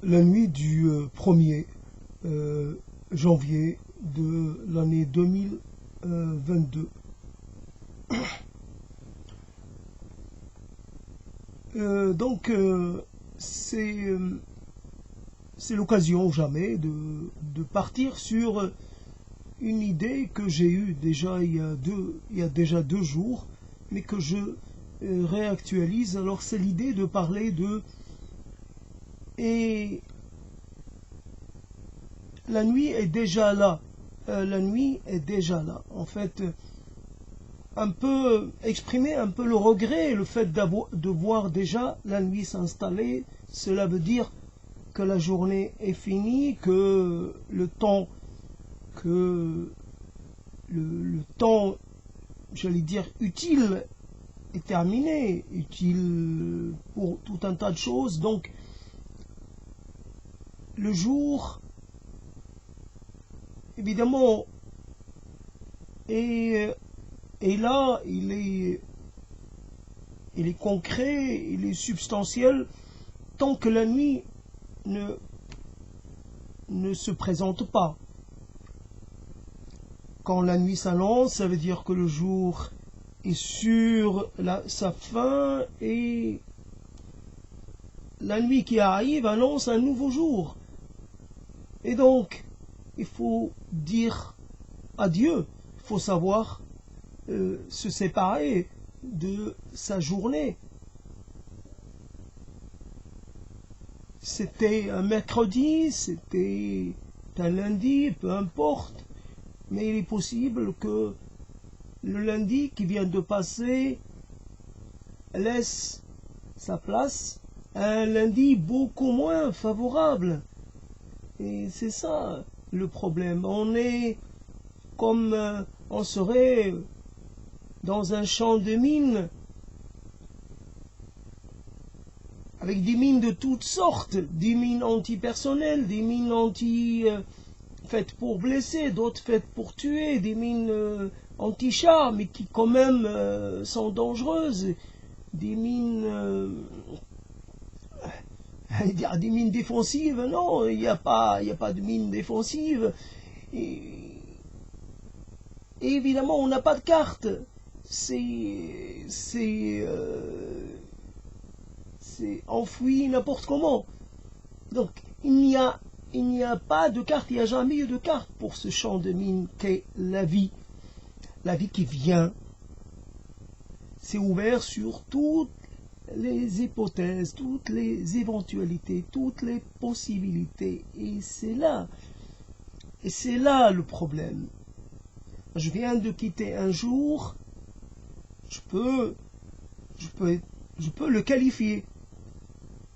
la nuit du 1er janvier de l'année 2022. Donc c'est l'occasion jamais de partir sur une idée que j'ai eue déjà il y a déjà 2 jours, mais que je réactualise. Alors c'est l'idée de parler de et la nuit est déjà là. La nuit est déjà là. En fait, un peu exprimer un peu le regret, le fait de voir déjà la nuit s'installer. Cela veut dire que la journée est finie, que le temps, j'allais dire utile, est terminé, utile pour tout un tas de choses. Donc le jour, évidemment, et là, il est concret, il est substantiel, tant que la nuit ne se présente pas. Quand la nuit s'annonce, ça veut dire que le jour est sur sa fin, et la nuit qui arrive annonce un nouveau jour. Et donc, il faut dire adieu, il faut savoir se séparer de sa journée. C'était un mercredi, c'était un lundi, peu importe, mais il est possible que le lundi qui vient de passer laisse sa place à un lundi beaucoup moins favorable. Et c'est ça le problème. On est comme on serait dans un champ de mines, avec des mines de toutes sortes, des mines antipersonnelles, des mines faites pour blesser, d'autres faites pour tuer, des mines anti-chars, mais qui quand même sont dangereuses, des mines des mines défensives. Non, il n'y a pas de mines défensives. Et évidemment, on n'a pas de carte. C'est enfoui n'importe comment. Donc il n'y a pas de carte, il n'y a jamais eu de carte pour ce champ de mine qu'est la vie. La vie qui vient. C'est ouvert sur toutes les hypothèses, toutes les éventualités, toutes les possibilités. Et c'est là le problème. Je viens de quitter un jour, je peux le qualifier.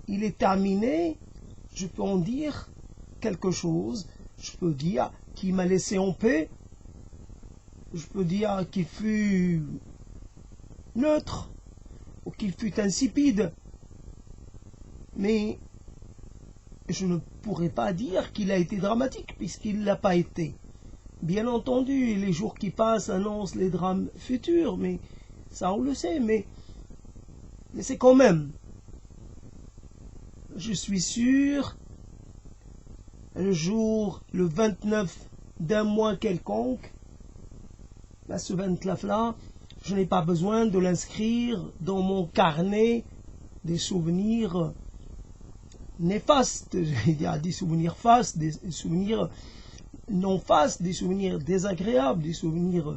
Il est terminé, je peux en dire quelque chose, je peux dire qu'il m'a laissé en paix, je peux dire qu'il fut neutre, ou qu'il fut insipide, mais je ne pourrais pas dire qu'il a été dramatique, puisqu'il ne l'a pas été. Bien entendu, les jours qui passent annoncent les drames futurs, mais ça on le sait, mais c'est quand même. Je suis sûr, le 29 d'un mois quelconque, là, ce 29-là, je n'ai pas besoin de l'inscrire dans mon carnet des souvenirs néfastes, j'allais dire des souvenirs fastes, des souvenirs non fastes, des souvenirs désagréables, des souvenirs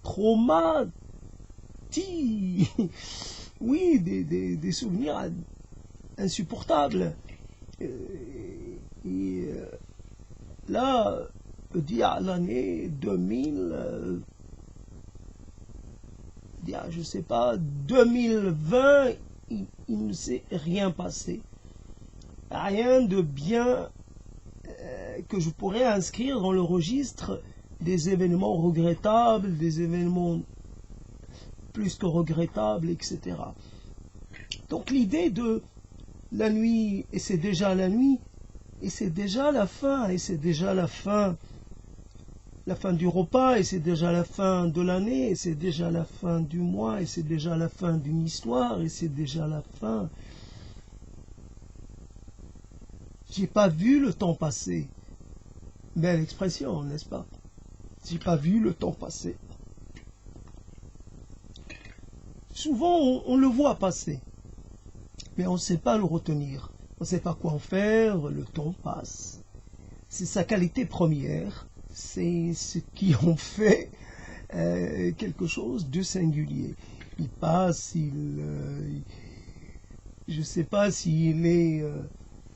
traumatiques, oui, des souvenirs insupportables. Là, dire l'année 2000, je sais pas, 2020, il ne s'est rien passé. Rien de bien que je pourrais inscrire dans le registre des événements regrettables, des événements plus que regrettables, etc. Donc l'idée de la nuit, et c'est déjà la nuit, et c'est déjà la fin, et c'est déjà la fin du repas, et c'est déjà la fin de l'année, et c'est déjà la fin du mois, et c'est déjà la fin d'une histoire, et c'est déjà la fin J'ai pas vu le temps passer. Belle expression, n'est-ce pas? J'ai pas vu le temps passer. Souvent, on le voit passer, mais on ne sait pas le retenir. On ne sait pas quoi en faire, le temps passe. C'est sa qualité première, c'est ce qui en fait quelque chose de singulier. Il passe, je ne sais pas s'il est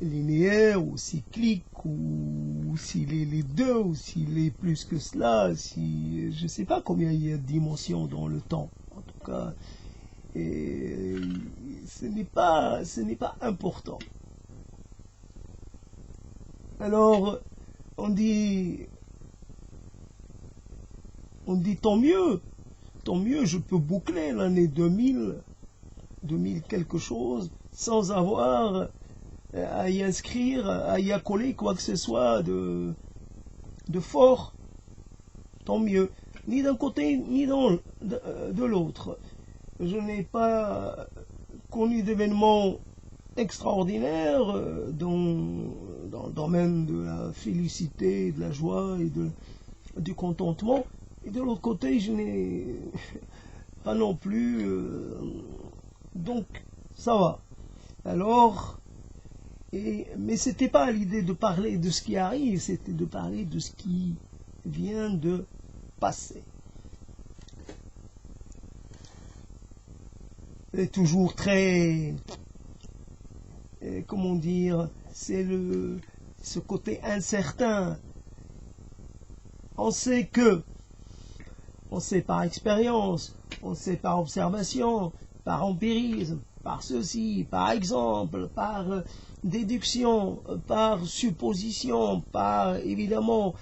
linéaire ou cyclique ou s'il est les deux ou s'il est plus que cela. Je ne sais pas combien il y a de dimensions dans le temps. En tout cas, et ce n'est pas important. Alors, on dit tant mieux, je peux boucler l'année 2000 quelque chose, sans avoir à y inscrire, à y accoler quoi que ce soit de fort. Tant mieux, ni d'un côté, ni de l'autre. Je n'ai pas connu d'événements extraordinaires dans le domaine de la félicité, de la joie et du contentement. Et de l'autre côté, je n'ai pas non plus. Donc, ça va. Alors, mais c'était pas l'idée de parler de ce qui arrive, c'était de parler de ce qui vient de passer. C'est toujours très, comment dire, c'est ce côté incertain. On sait par expérience, on sait par observation, par empirisme, par ceci, par exemple, par déduction, par supposition, par évidemment,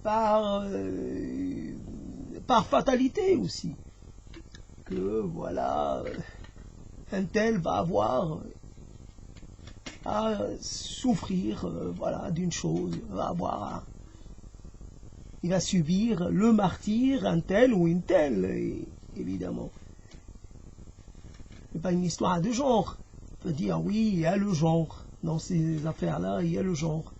par fatalité aussi. Que voilà, un tel va avoir à souffrir voilà, d'une chose, il va subir le martyre, un tel ou une telle, évidemment. Ce n'est pas une histoire de genre. On peut dire oui, il y a le genre. Dans ces affaires-là, il y a le genre.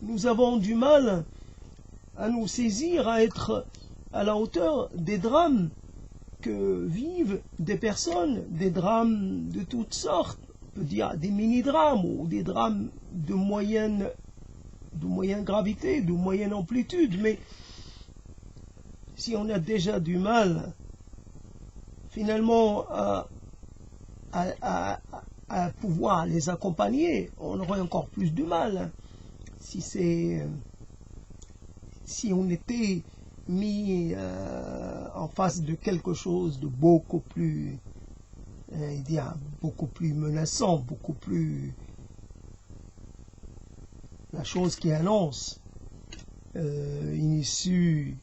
Nous avons du mal à nous saisir, à être à la hauteur des drames que vivent des personnes, des drames de toutes sortes, on peut dire des mini-drames ou des drames de moyenne gravité, de moyenne amplitude, mais si on a déjà du mal finalement à pouvoir les accompagner, on aurait encore plus de mal si on était mis en face de quelque chose de beaucoup plus menaçant, beaucoup plus la chose qui annonce une issue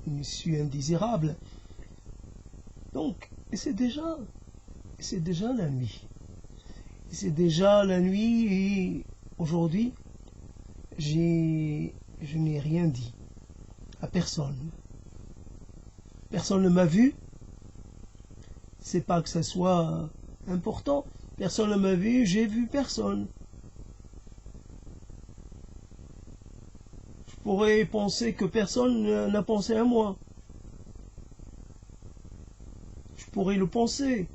indésirable. Donc c'est déjà la nuit. C'est déjà la nuit et aujourd'hui je n'ai rien dit à personne. Personne ne m'a vu. C'est pas que ça soit important. Personne ne m'a vu, j'ai vu personne. Je pourrais penser que personne n'a pensé à moi. Je pourrais le penser.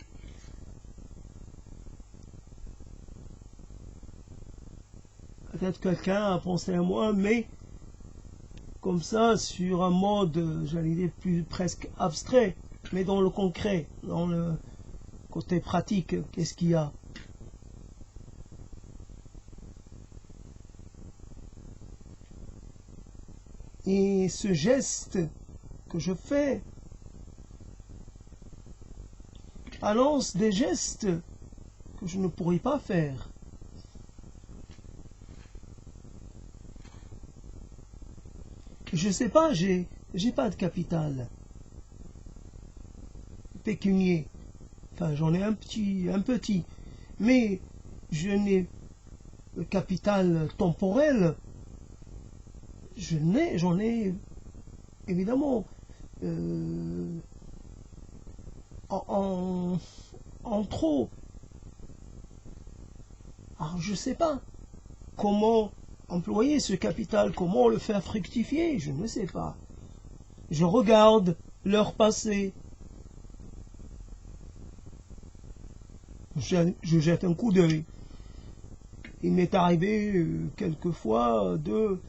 Peut-être quelqu'un a pensé à moi, mais comme ça, sur un mode, j'allais dire, presque abstrait, mais dans le concret, dans le côté pratique, qu'est-ce qu'il y a? Et ce geste que je fais annonce des gestes que je ne pourrais pas faire. Je sais pas, j'ai pas de capital pécunier. Enfin, j'en ai un petit, mais je n'ai le capital temporel. J'en ai évidemment en en trop. Alors je ne sais pas comment employer ce capital, comment le faire fructifier, je ne sais pas. Je regarde l'heure passée. Je jette un coup d'œil. Il m'est arrivé quelquefois de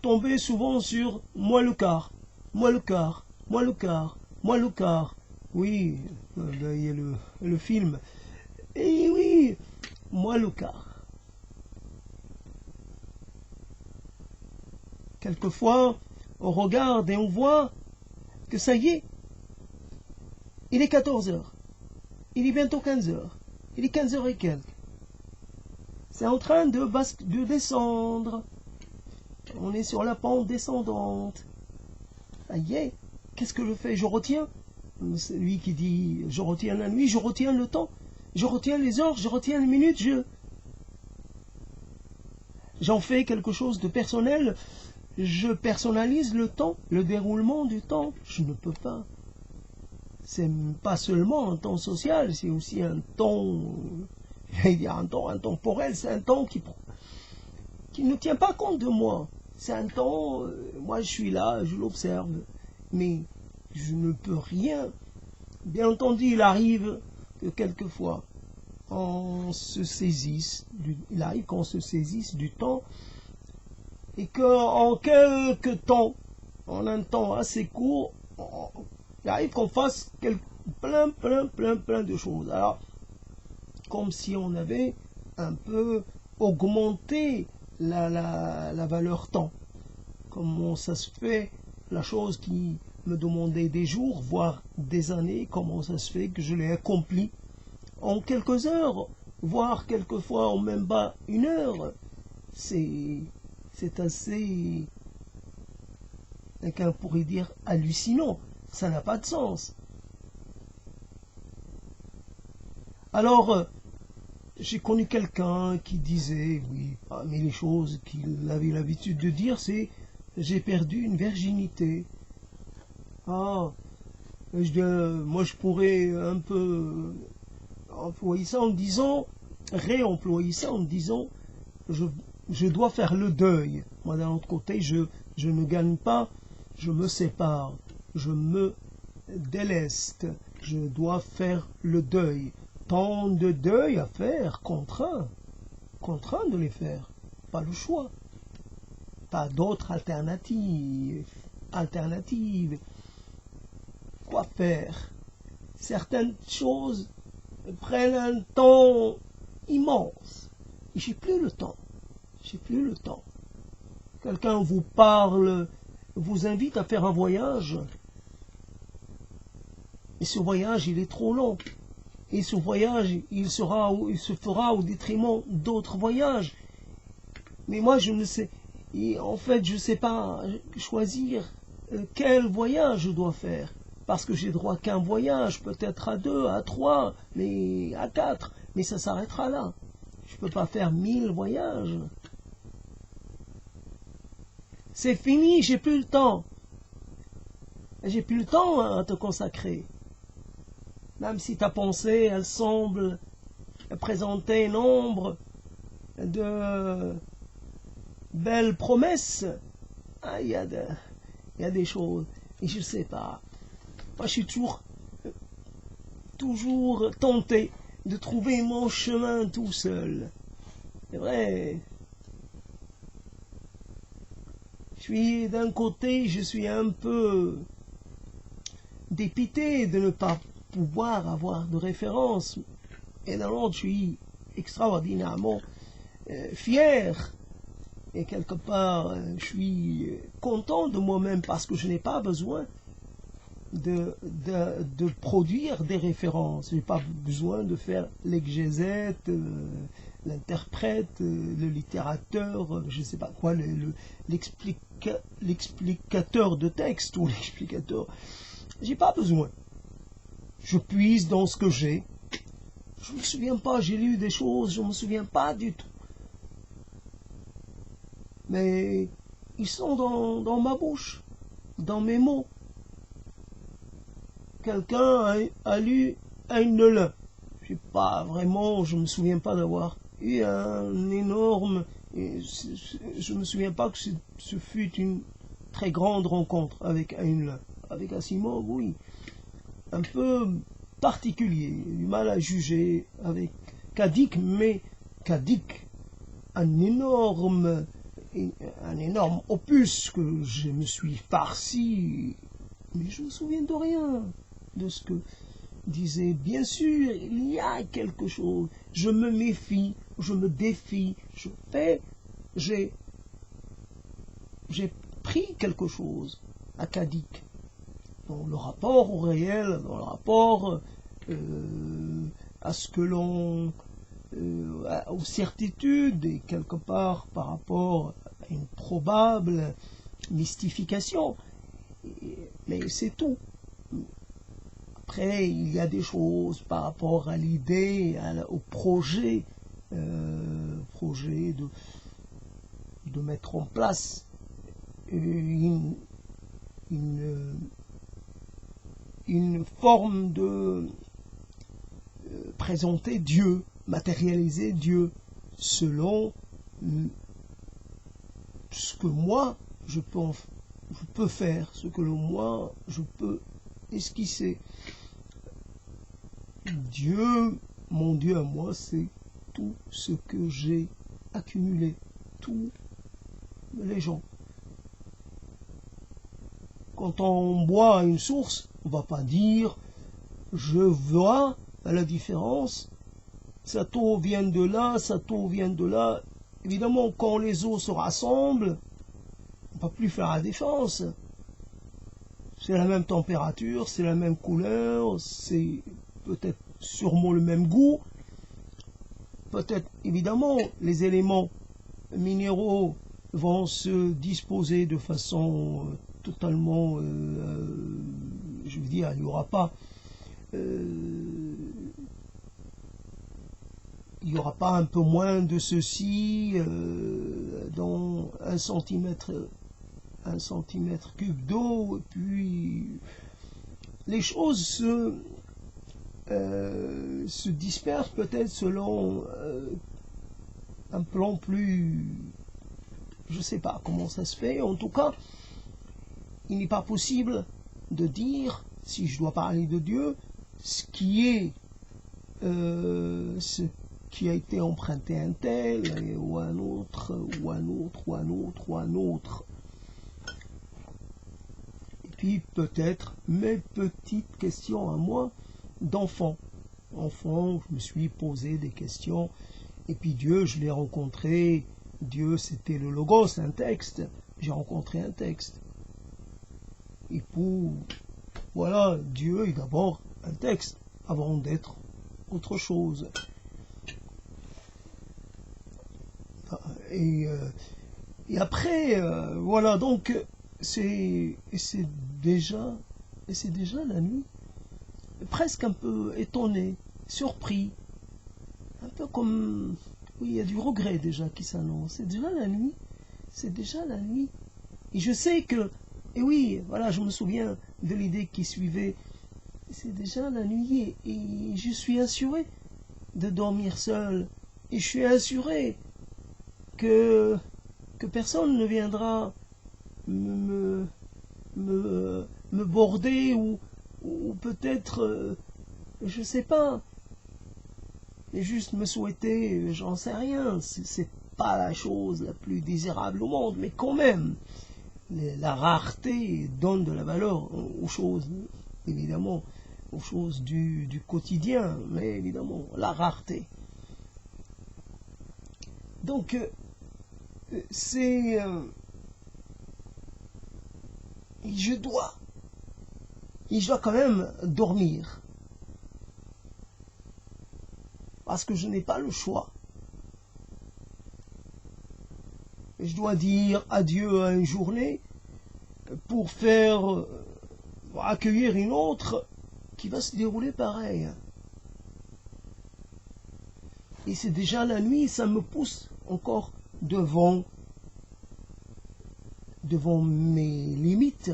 tomber souvent sur moi le quart, moi le quart, moi le quart, moi le quart. Oui, il y a le film. Et oui, moi le quart. Quelquefois, on regarde et on voit que ça y est, il est 14 heures. Il est bientôt 15 heures. Il est 15 heures et quelques. C'est en train de descendre. On est sur la pente descendante. Ça y est, qu'est-ce que je fais? Je retiens. C'est lui qui dit, je retiens la nuit, je retiens le temps, je retiens les heures, je retiens les minutes, j'en fais quelque chose de personnel. Je personnalise le temps, le déroulement du temps. Je ne peux pas. C'est pas seulement un temps social, c'est aussi un temps, j'allais dire un temps intemporel, c'est un temps qui ne tient pas compte de moi. C'est un temps, moi je suis là, je l'observe, mais je ne peux rien. Bien entendu, il arrive que quelquefois, il arrive qu'on se saisisse du temps, et qu'en quelques temps, en un temps assez court, il arrive qu'on fasse plein de choses. Alors, comme si on avait un peu augmenté la valeur temps. Comment ça se fait, la chose qui me demandait des jours, voire des années, comment ça se fait que je l'ai accompli en quelques heures, voire quelquefois en même pas une heure. C'est assez, quelqu'un pourrait dire hallucinant, ça n'a pas de sens. Alors, j'ai connu quelqu'un qui disait, oui, parmi les choses qu'il avait l'habitude de dire, c'est « j'ai perdu une virginité ». Ah, moi je pourrais un peu employer ça en disant, réemployer ça en disant, je dois faire le deuil. Moi d'un autre côté, je ne gagne pas, je me sépare, je me déleste, je dois faire le deuil. Tant de deuil à faire, contraint de les faire, pas le choix, pas d'autres alternatives. Quoi faire? Certaines choses prennent un temps immense. Et j'ai plus le temps. Quelqu'un vous parle, vous invite à faire un voyage. Et ce voyage, il est trop long. Et ce voyage, il se fera au détriment d'autres voyages. Mais moi, je ne sais, en fait, je ne sais pas choisir quel voyage je dois faire. Parce que j'ai droit qu'à un voyage, peut-être à 2, à 3, mais à 4. Mais ça s'arrêtera là. Je ne peux pas faire 1000 voyages. C'est fini, j'ai plus le temps. J'ai plus le temps à te consacrer. Même si ta pensée, elle semble présenter nombre de belles promesses, il y a des choses, et je ne sais pas. Moi, je suis toujours tenté de trouver mon chemin tout seul. C'est vrai. D'un côté, je suis un peu dépité de ne pas pouvoir avoir de référence, et d'un autre, je suis extraordinairement fier, et quelque part, je suis content de moi-même parce que je n'ai pas besoin de produire des références. Je n'ai pas besoin de faire l'exégète, l'interprète, le littérateur, je ne sais pas quoi, l'explicateur de texte ou l'explicateur. J'ai pas besoin. Je puise dans ce que j'ai. Je ne me souviens pas, j'ai lu des choses, je ne me souviens pas du tout. Mais ils sont dans ma bouche, dans mes mots. Quelqu'un a lu un Nelin. pas vraiment, je me souviens pas d'avoir eu un énorme, je me souviens pas que ce fut une très grande rencontre avec Heinlein. Avec Asimov, oui, un peu particulier, du mal à juger avec Cadic, mais Cadic, un énorme opus que je me suis farci, mais je me souviens de rien de ce que disait. Bien sûr, il y a quelque chose, je me méfie, je me défie, j'ai pris quelque chose à Cadic, dans le rapport au réel, dans le rapport à ce que l'on aux certitudes et quelque part par rapport à une probable mystification, mais c'est tout. Après, il y a des choses par rapport à l'idée, au projet de mettre en place une forme de présenter Dieu, matérialiser Dieu selon ce que moi je peux faire, ce que moi je peux esquisser. Dieu, mon Dieu à moi, c'est tout ce que j'ai accumulé, tous les gens. Quand on boit à une source, on ne va pas dire je vois la différence, cette eau vient de là, cette eau vient de là. Évidemment, quand les eaux se rassemblent, on ne va plus faire la différence. C'est la même température, c'est la même couleur, c'est peut-être sûrement le même goût. Peut-être, évidemment, les éléments minéraux vont se disposer de façon totalement, je veux dire, il n'y aura pas un peu moins de ceci dans un centimètre cube d'eau, et puis les choses se dispersent peut-être selon un plan plus, je sais pas comment ça se fait. En tout cas, il n'est pas possible de dire, si je dois parler de Dieu, ce qui a été emprunté à un tel, ou à un autre, ou à un autre, ou à un autre, ou à un autre. Et puis peut-être mes petites questions à moi d'enfant. Enfant, je me suis posé des questions, et puis Dieu, je l'ai rencontré. Dieu, c'était le logos, un texte. J'ai rencontré un texte. Et pour, voilà, Dieu est d'abord un texte, avant d'être autre chose. Et après, voilà, donc c'est déjà la nuit. Presque un peu étonné, surpris, un peu comme, oui, il y a du regret déjà qui s'annonce. C'est déjà la nuit, c'est déjà la nuit. Et je sais que, et oui, voilà, je me souviens de l'idée qui suivait, c'est déjà la nuit, et je suis assuré de dormir seul, et je suis assuré que personne ne viendra me border, ou peut-être, je sais pas, et juste me souhaiter, j'en sais rien, c'est pas la chose la plus désirable au monde, mais quand même, la rareté donne de la valeur aux choses, évidemment, aux choses du quotidien, mais évidemment, la rareté. Donc, je dois quand même dormir, parce que je n'ai pas le choix. Je dois dire adieu à une journée pour accueillir une autre qui va se dérouler pareil. Et c'est déjà la nuit, ça me pousse encore devant mes limites,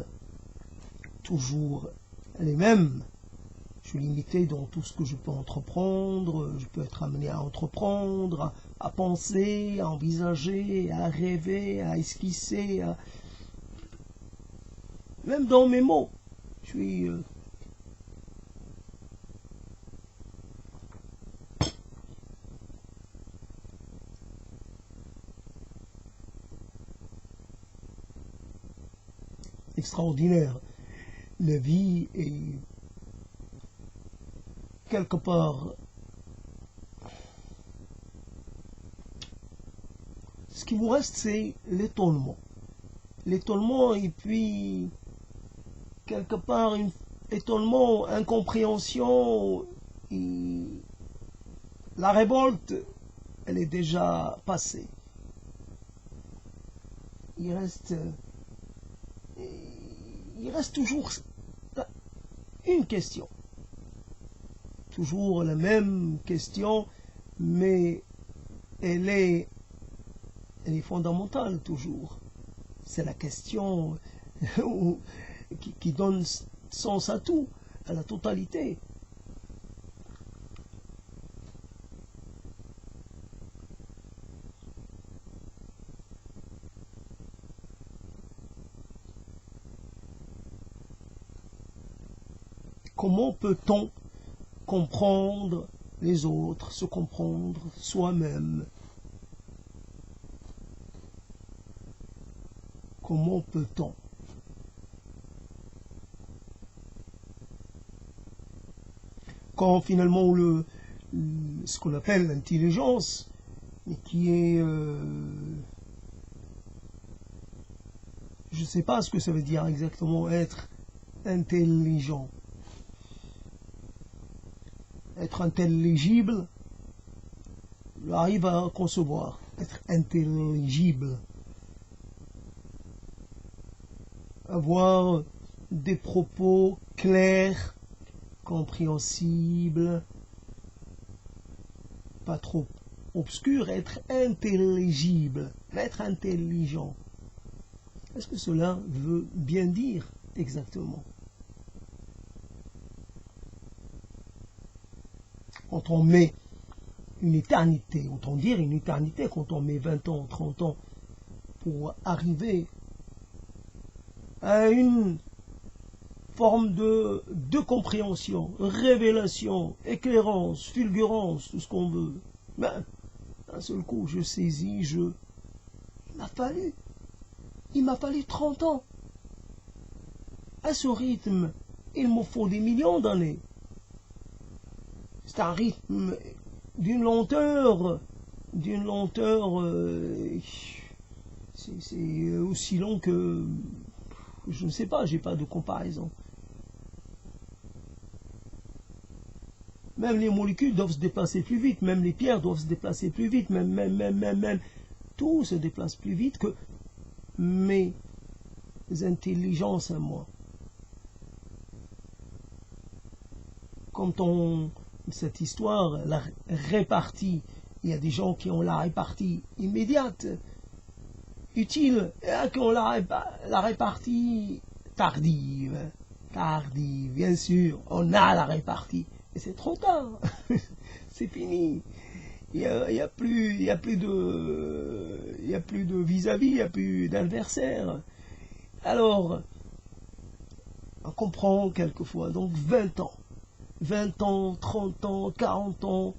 toujours les mêmes. Je suis limité dans tout ce que je peux entreprendre, je peux être amené à entreprendre, à penser, à envisager, à rêver, à esquisser, même dans mes mots. Je suis... extraordinaire. La vie est quelque part... Ce qui vous reste, c'est l'étonnement. L'étonnement et puis, quelque part, étonnement, incompréhension, et la révolte, elle est déjà passée. Il reste toujours une question. Toujours la même question, mais elle est fondamentale toujours. C'est la question qui donne sens à tout, à la totalité. Comment peut-on comprendre les autres, se comprendre soi-même? Comment peut-on? Quand finalement ce qu'on appelle l'intelligence, qui est... je ne sais pas ce que ça veut dire exactement, être intelligent. Être intelligible, j'arrive à concevoir. Être intelligible. Avoir des propos clairs, compréhensibles, pas trop obscurs, être intelligible, être intelligent. Est-ce que cela veut bien dire exactement? Quand on met une éternité, autant dire une éternité, quand on met 20 ans, 30 ans pour arriver à une forme de compréhension, révélation, éclairance, fulgurance, tout ce qu'on veut. Ben, d'un seul coup, je saisis, il m'a fallu 30 ans. À ce rythme, il me faut des millions d'années. C'est un rythme d'une lenteur, c'est aussi long que, je ne sais pas, j'ai pas de comparaison. Même les molécules doivent se déplacer plus vite, même les pierres doivent se déplacer plus vite, même, tout se déplace plus vite que mes intelligences à moi. Quand cette histoire, la répartie, il y a des gens qui ont la répartie immédiate, utile, et qui ont la répartie tardive, bien sûr, on a la répartie, et c'est trop tard, c'est fini, il y a plus de vis-à-vis, il n'y a plus d'adversaire. Alors, on comprend quelquefois, donc 20 ans, 30 ans, 40 ans,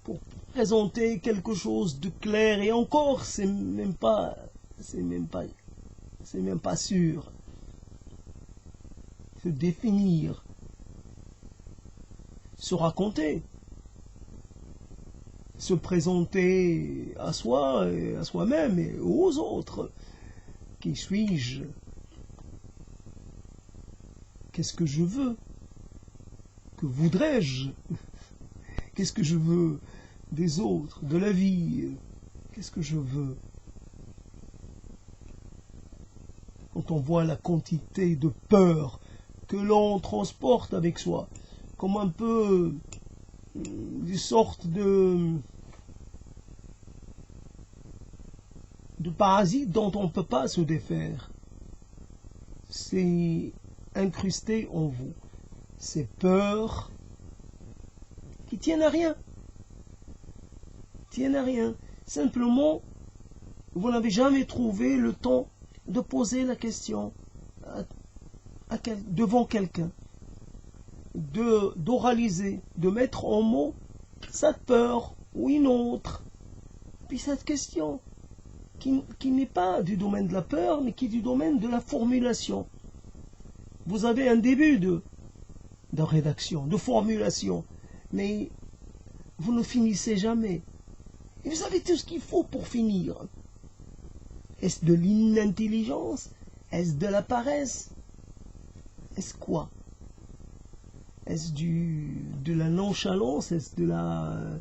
pour présenter quelque chose de clair, et encore, c'est même pas sûr. Se définir, se raconter, se présenter à soi, et à soi-même et aux autres. Qui suis-je? Qu'est-ce que je veux? Que voudrais-je? Qu'est-ce que je veux des autres, de la vie? Qu'est-ce que je veux? Quand on voit la quantité de peur que l'on transporte avec soi, comme un peu des sortes de parasites dont on ne peut pas se défaire. C'est incrusté en vous. ces peurs qui tiennent à rien. Tiennent à rien. Simplement, vous n'avez jamais trouvé le temps de poser la question devant quelqu'un, d'oraliser, de mettre en mots cette peur ou une autre. Puis cette question qui n'est pas du domaine de la peur, mais qui est du domaine de la formulation. Vous avez un début de rédaction, de formulation, mais vous ne finissez jamais. Et vous avez tout ce qu'il faut pour finir. Est-ce de l'inintelligence? Est-ce de la paresse? Est-ce quoi? Est-ce de la nonchalance? Est-ce de la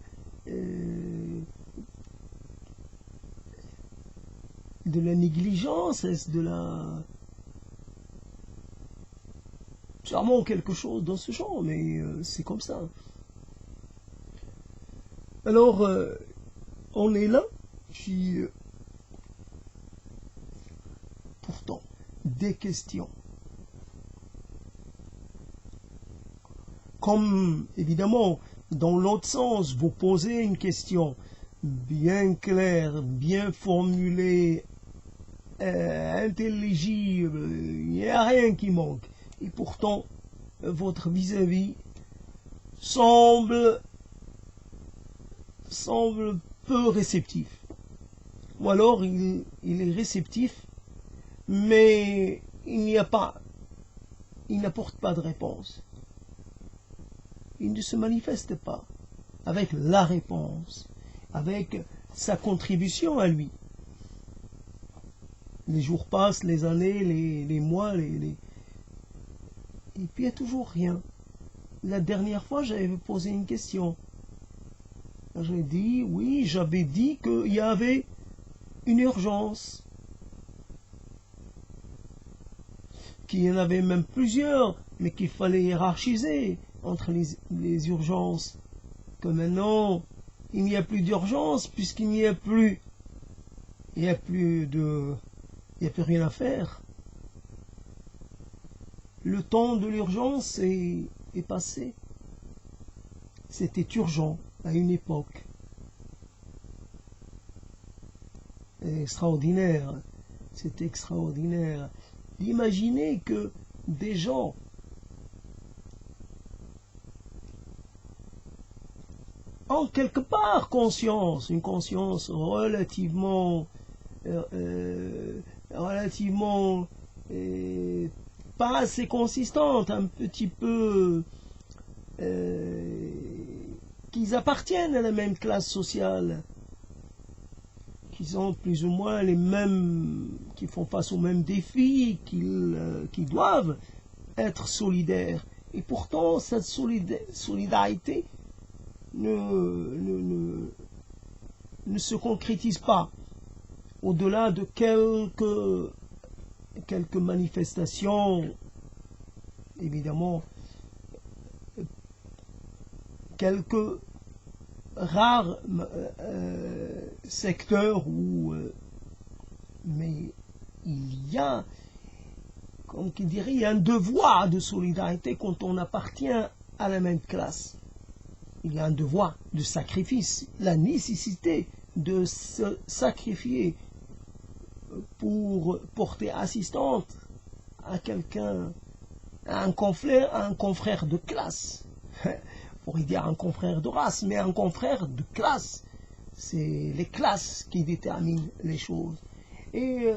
négligence? Est-ce de la... Sûrement quelque chose dans ce genre, mais c'est comme ça. Alors, on est là, puis pourtant, des questions. Comme, évidemment, dans l'autre sens, vous posez une question bien claire, bien formulée, intelligible, il n'y a rien qui manque. Et pourtant, votre vis-à-vis semble peu réceptif. Ou alors, il est réceptif, mais il n'apporte pas de réponse. Il ne se manifeste pas avec la réponse, avec sa contribution à lui. Les jours passent, les années, les mois, et puis il n'y a toujours rien. La dernière fois, j'avais posé une question. J'ai dit, oui, j'avais dit qu'il y avait une urgence. Qu'il y en avait même plusieurs, mais qu'il fallait hiérarchiser entre les urgences. Que maintenant, il n'y a plus d'urgence, puisqu'il n'y a plus... Il n'y a plus rien à faire. Le temps de l'urgence est passé. C'était urgent à une époque. Extraordinaire. C'est extraordinaire d'imaginer que des gens ont quelque part conscience, une conscience relativement pas assez consistante, un petit peu qu'ils appartiennent à la même classe sociale, qu'ils ont plus ou moins les mêmes, qui font face aux mêmes défis, qu'ils doivent être solidaires. Et pourtant, cette solidarité ne se concrétise pas au-delà de quelques manifestations, évidemment, quelques rares secteurs où mais il y a, comme qui dirait, il y a un devoir de solidarité quand on appartient à la même classe. Il y a un devoir de sacrifice, la nécessité de se sacrifier pour porter assistance à quelqu'un, à un confrère de classe. On pourrait dire un confrère de race, mais un confrère de classe. C'est les classes qui déterminent les choses. Et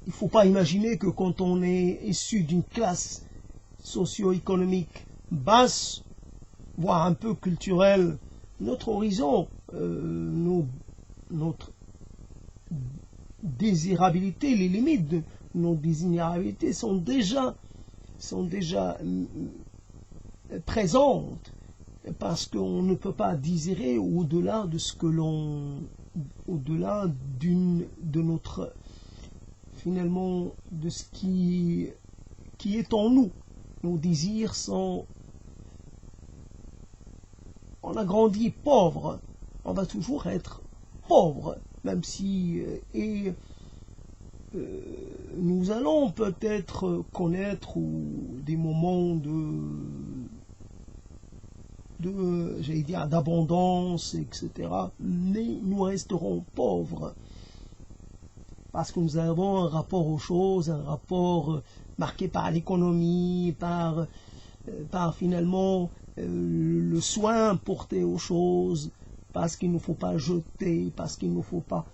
il ne faut pas imaginer que quand on est issu d'une classe socio-économique basse, voire un peu culturelle, notre horizon, notre désirabilité, les limites de nos désirabilités sont déjà présentes, parce qu'on ne peut pas désirer au-delà de ce que au-delà de notre, finalement, de ce qui est en nous. Nos désirs sont... On a grandi pauvre, on va toujours être pauvre, même si... et nous allons peut-être connaître des moments j'allais dire, d'abondance, etc. Mais nous resterons pauvres. Parce que nous avons un rapport aux choses, un rapport marqué par l'économie, par finalement le soin porté aux choses, parce qu'il ne faut pas jeter, parce qu'il ne faut pas...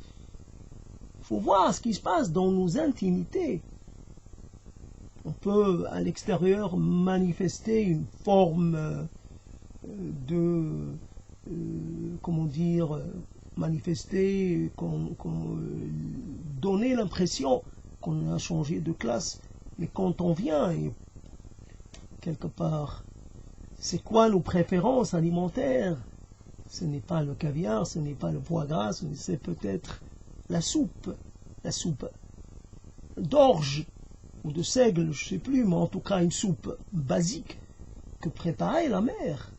Il faut voir ce qui se passe dans nos intimités. On peut à l'extérieur manifester une forme comment dire, manifester, donner l'impression qu'on a changé de classe. Mais quand on vient, et quelque part, c'est quoi nos préférences alimentaires? Ce n'est pas le caviar, ce n'est pas le foie gras, c'est peut-être la soupe d'orge ou de seigle, je ne sais plus, mais en tout cas une soupe basique que préparait la mère.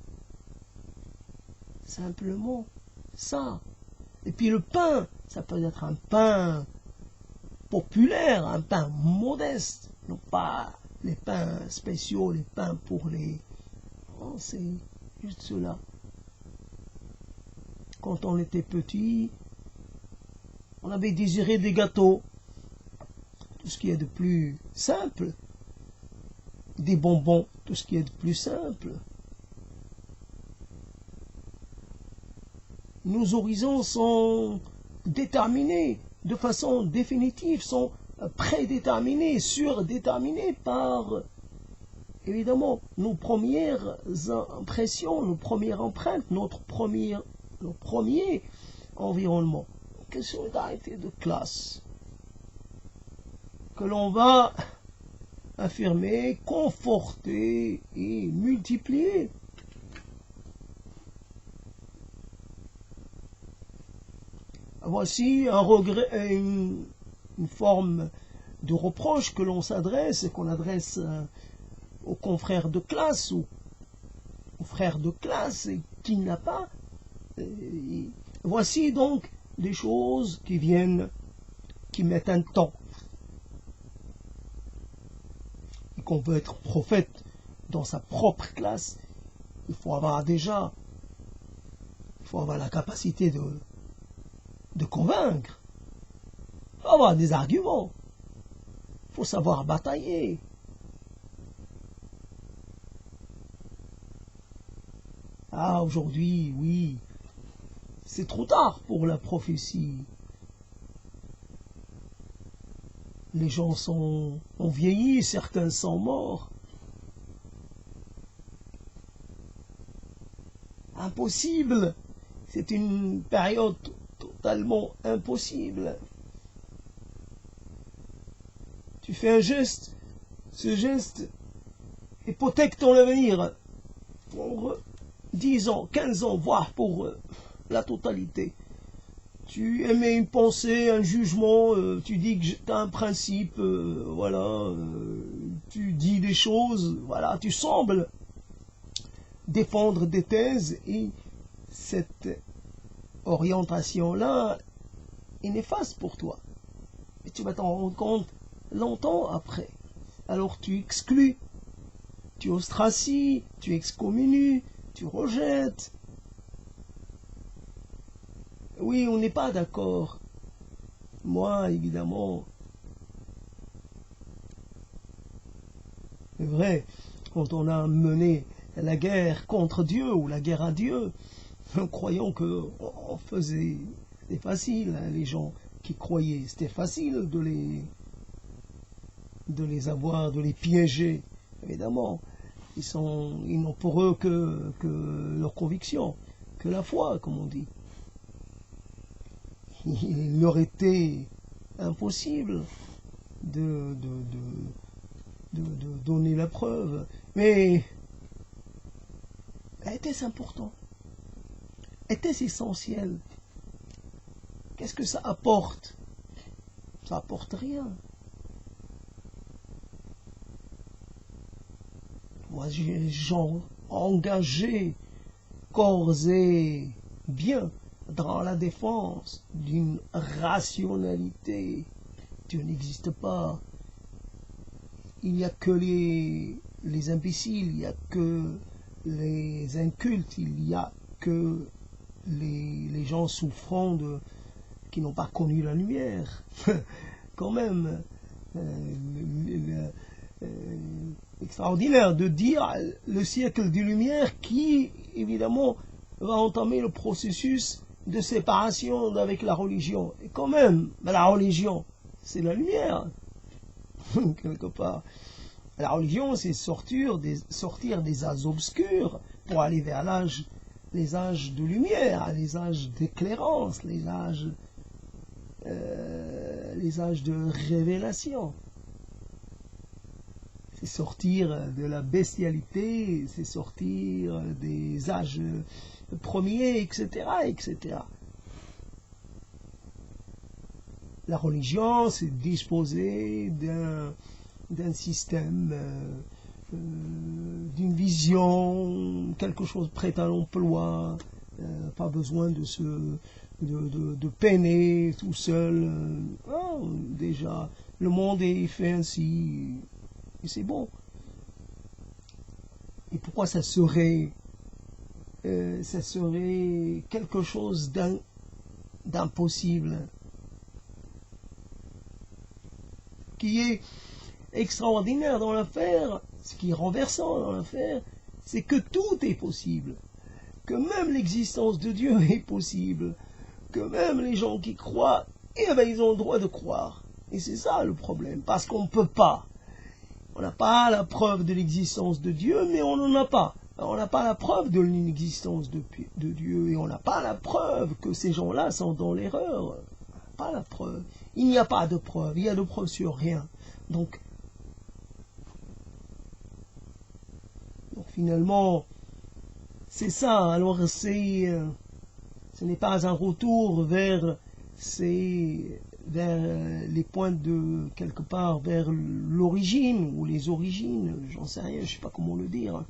Simplement ça. Et puis le pain, ça peut être un pain populaire, un pain modeste, non pas les pains spéciaux, les pains pour les... Non, c'est juste cela. Quand on était petit, on avait désiré des gâteaux, tout ce qui est de plus simple, des bonbons, tout ce qui est de plus simple. Nos horizons sont déterminés de façon définitive, sont prédéterminés, surdéterminés par, évidemment, nos premières impressions, nos premières empreintes, notre premier environnement. Une solidarité de classe que l'on va affirmer, conforter et multiplier. Voici un regret, une forme de reproche que l'on s'adresse et qu'on adresse aux confrères de classe ou aux frères de classe et qui n'a pas. Voici donc des choses qui viennent, qui mettent un temps. Et qu'on veut être prophète dans sa propre classe, il faut avoir la capacité de convaincre. Il faut avoir des arguments. Il faut savoir batailler. Ah, aujourd'hui, oui, c'est trop tard pour la prophétie. Les gens ont vieilli, certains sont morts. Impossible. C'est une période totalement impossible. Tu fais un geste, ce geste hypothèque ton avenir pour 10 ans, 15 ans, voire pour la totalité. Tu émets une pensée, un jugement, tu dis que tu as un principe, voilà, tu dis des choses, voilà, tu sembles défendre des thèses et cette orientation-là est néfaste pour toi. Et tu vas t'en rendre compte longtemps après. Alors tu exclus, tu ostracies, tu excommunies, tu rejettes. Oui, on n'est pas d'accord. Moi, évidemment, c'est vrai, quand on a mené la guerre contre Dieu ou la guerre à Dieu, croyons que on faisait, c'était facile, hein, les gens qui croyaient, c'était facile de les avoir, de les piéger. Évidemment, ils n'ont pour eux que leur conviction, que la foi, comme on dit. Il leur était impossible de donner la preuve. Mais était-ce important? Était-ce essentiel? Qu'est-ce que ça apporte? Ça apporte rien. Moi, j'ai des gens engagés, corps et bien, dans la défense d'une rationalité Dieu n'existe pas. Il n'y a que les imbéciles, il n'y a que les incultes, il n'y a que les gens souffrant qui n'ont pas connu la lumière. Quand même, extraordinaire de dire le siècle des Lumières qui, évidemment, va entamer le processus de séparation avec la religion. Et quand même, la religion, c'est la lumière, quelque part. La religion, c'est sortir des âges obscurs pour aller vers les âges de lumière, les âges d'éclairance, les âges de révélation. C'est sortir de la bestialité, c'est sortir des âges premiers, etc., etc. La religion, c'est disposer d'un système, d'une vision, quelque chose prêt à l'emploi, pas besoin de peiner tout seul. Déjà, le monde est fait ainsi, et c'est bon. Et pourquoi ça serait quelque chose d'impossible, qui est extraordinaire dans l'affaire, ce qui est renversant dans l'affaire, c'est que tout est possible, que même l'existence de Dieu est possible, que même les gens qui croient, ils ont le droit de croire. Et c'est ça le problème, parce qu'on ne peut pas. On n'a pas la preuve de l'existence de Dieu, mais on n'en a pas. On n'a pas la preuve de l'inexistence de Dieu, et on n'a pas la preuve que ces gens-là sont dans l'erreur. Pas la preuve. Il n'y a pas de preuve, il y a de preuve sur rien. Donc finalement, c'est ça. Alors ce n'est pas un retour vers les points de quelque part, vers l'origine ou les origines, j'en sais rien, je ne sais pas comment le dire.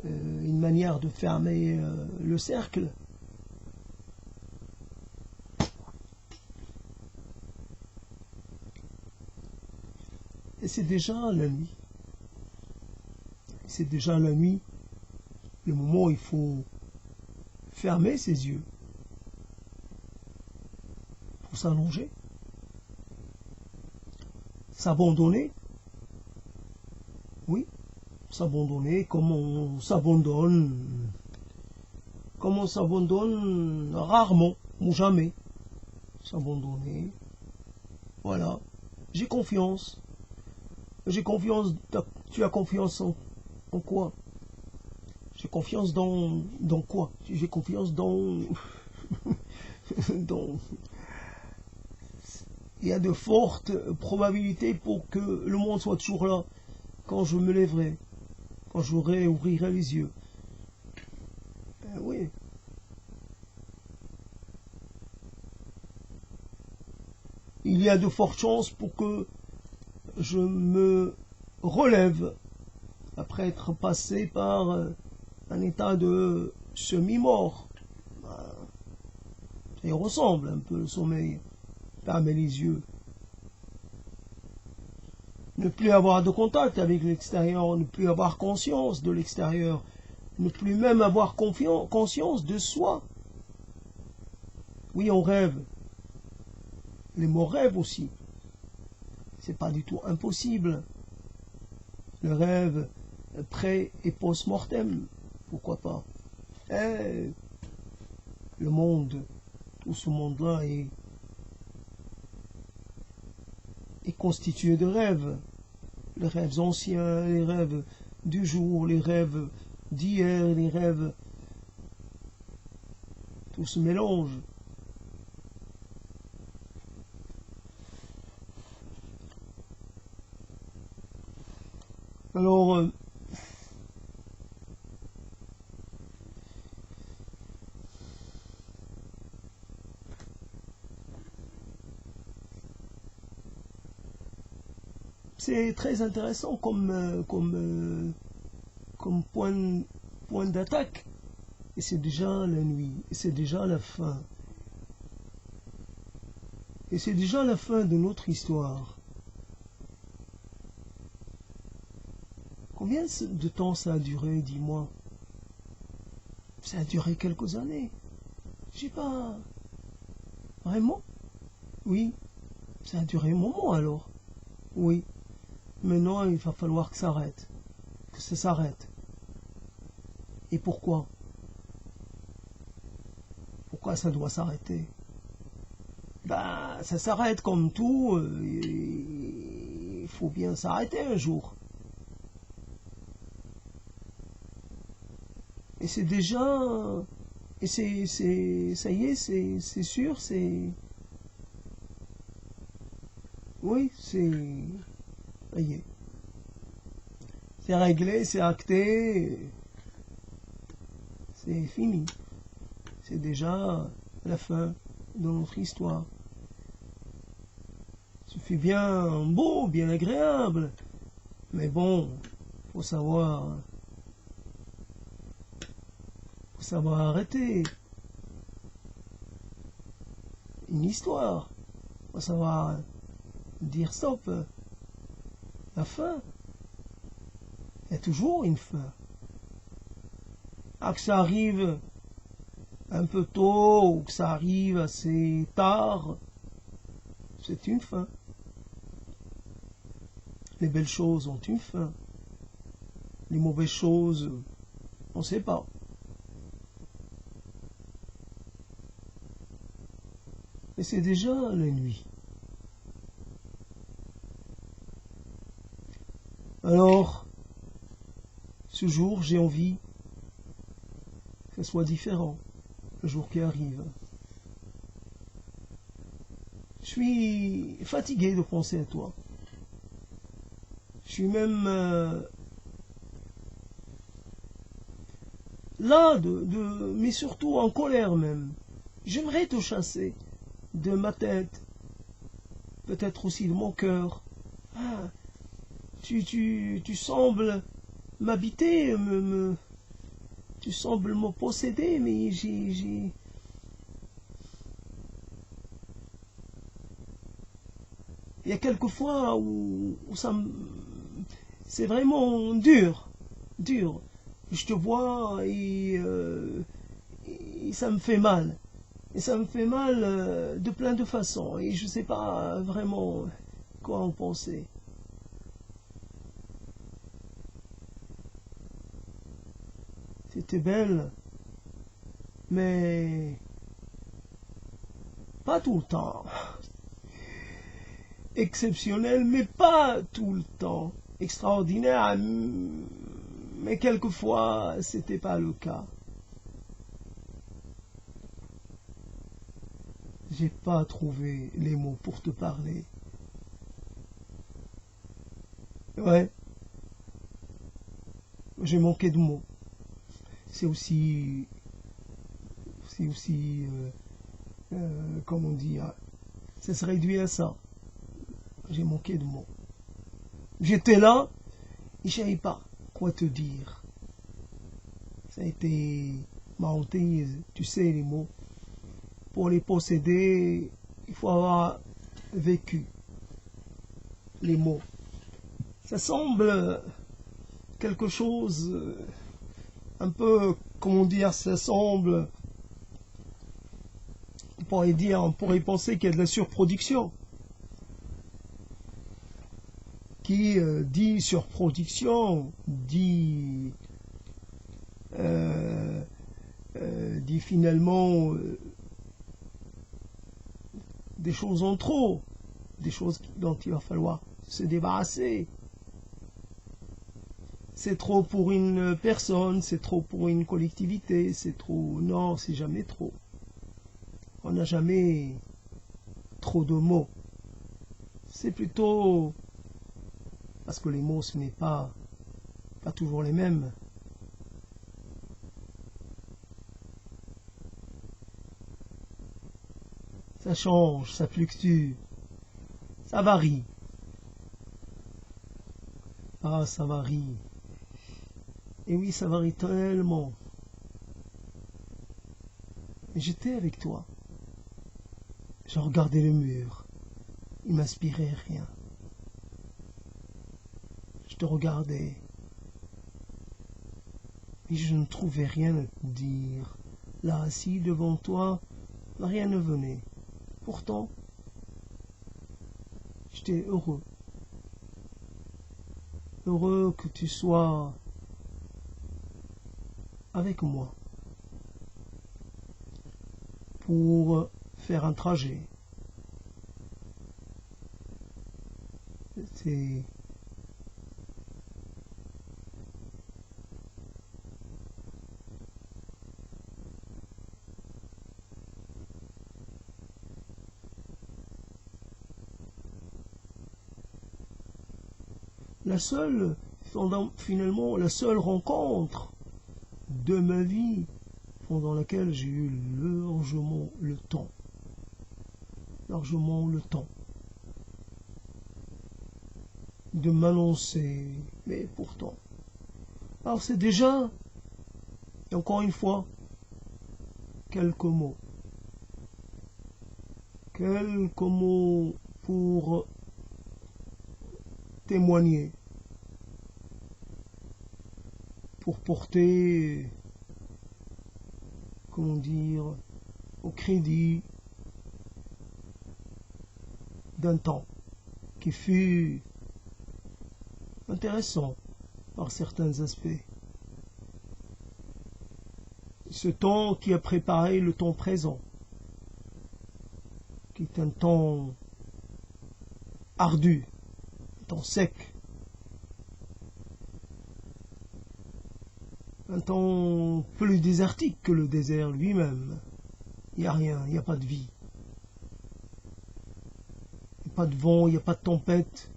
Une manière de fermer le cercle. Et c'est déjà la nuit. C'est déjà la nuit, le moment où il faut fermer ses yeux, pour s'allonger, s'abandonner. Oui, s'abandonner comme on s'abandonne rarement ou jamais. S'abandonner. Voilà. J'ai confiance. J'ai confiance. Tu as confiance en quoi? J'ai confiance dans quoi? J'ai confiance dans il y a de fortes probabilités pour que le monde soit toujours là quand je me lèverai, quand ouvrirai les yeux. Oui. Il y a de fortes chances pour que je me relève après être passé par un état de semi-mort. Il ressemble un peu le sommeil. Fermer les yeux. Ne plus avoir de contact avec l'extérieur, ne plus avoir conscience de l'extérieur, ne plus même avoir conscience de soi. Oui, on rêve. Les morts rêvent aussi. C'est pas du tout impossible. Le rêve pré- et post-mortem, pourquoi pas. Le monde, tout ce monde-là est constitué de rêves. Les rêves anciens, les rêves du jour, les rêves d'hier, les rêves... Tout se mélange. Alors, c'est très intéressant comme point d'attaque. Et c'est déjà la nuit, et c'est déjà la fin. Et c'est déjà la fin de notre histoire. Combien de temps ça a duré, dis-moi? Ça a duré quelques années. Je sais pas. Vraiment? Oui. Ça a duré un moment alors. Oui. Maintenant, il va falloir que ça arrête. Que ça s'arrête. Et pourquoi? Pourquoi ça doit s'arrêter? Ben, ça s'arrête comme tout. Il faut bien s'arrêter un jour. Et c'est déjà... Et ça y est, c'est sûr, c'est... Oui, c'est... Ça y est. C'est réglé, c'est acté. C'est fini. C'est déjà la fin de notre histoire. Ça fait bien beau, bien agréable. Mais bon, faut savoir arrêter une histoire. Faut savoir dire stop. La fin. Il y a toujours une fin. Ah, que ça arrive un peu tôt ou que ça arrive assez tard, c'est une fin. Les belles choses ont une fin. Les mauvaises choses, on ne sait pas. Et c'est déjà la nuit. Alors, ce jour, j'ai envie que ce soit différent, le jour qui arrive. Je suis fatigué de penser à toi. Je suis même là, mais surtout en colère même. J'aimerais te chasser de ma tête, peut-être aussi de mon cœur. Ah, tu sembles m'habiter, tu sembles me posséder, mais j'ai... Il y a quelques fois où c'est vraiment dur. Je te vois et ça me fait mal. Et ça me fait mal de plein de façons. Et je ne sais pas vraiment quoi en penser. C'était belle, mais pas tout le temps. Exceptionnel, mais pas tout le temps. Extraordinaire, mais quelquefois, c'était pas le cas. J'ai pas trouvé les mots pour te parler. Ouais, j'ai manqué de mots. C'est aussi comment dire, ça se réduit à ça. J'ai manqué de mots. J'étais là et je savais pas quoi te dire. Ça a été ma hantise, tu sais les mots. Pour les posséder, il faut avoir vécu les mots. Ça semble quelque chose un peu, comment dire, ça semble, on pourrait penser qu'il y a de la surproduction. Qui dit surproduction, dit finalement des choses en trop, des choses dont il va falloir se débarrasser. C'est trop pour une personne, c'est trop pour une collectivité, c'est trop... Non, c'est jamais trop. On n'a jamais trop de mots. C'est plutôt... Parce que les mots, ce n'est pas toujours les mêmes. Ça change, ça fluctue, ça varie. Ah, ça varie. Et oui, ça varie tellement. J'étais avec toi. Je regardais le mur. il m'inspirait rien. Je te regardais, et je ne trouvais rien à te dire. Là, assis devant toi, rien ne venait. Pourtant, j'étais heureux. Heureux que tu sois avec moi pour faire un trajet. C'est finalement la seule rencontre de ma vie pendant laquelle j'ai eu largement le temps. Largement le temps de m'annoncer, mais pourtant. Alors c'est déjà, et encore une fois, quelques mots. Quelques mots pour témoigner, pour porter, comment dire, au crédit d'un temps qui fut intéressant par certains aspects. Ce temps qui a préparé le temps présent, qui est un temps ardu, un temps sec, un temps plus désertique que le désert lui-même. Il n'y a rien, il n'y a pas de vie. Il n'y a pas de vent, il n'y a pas de tempête,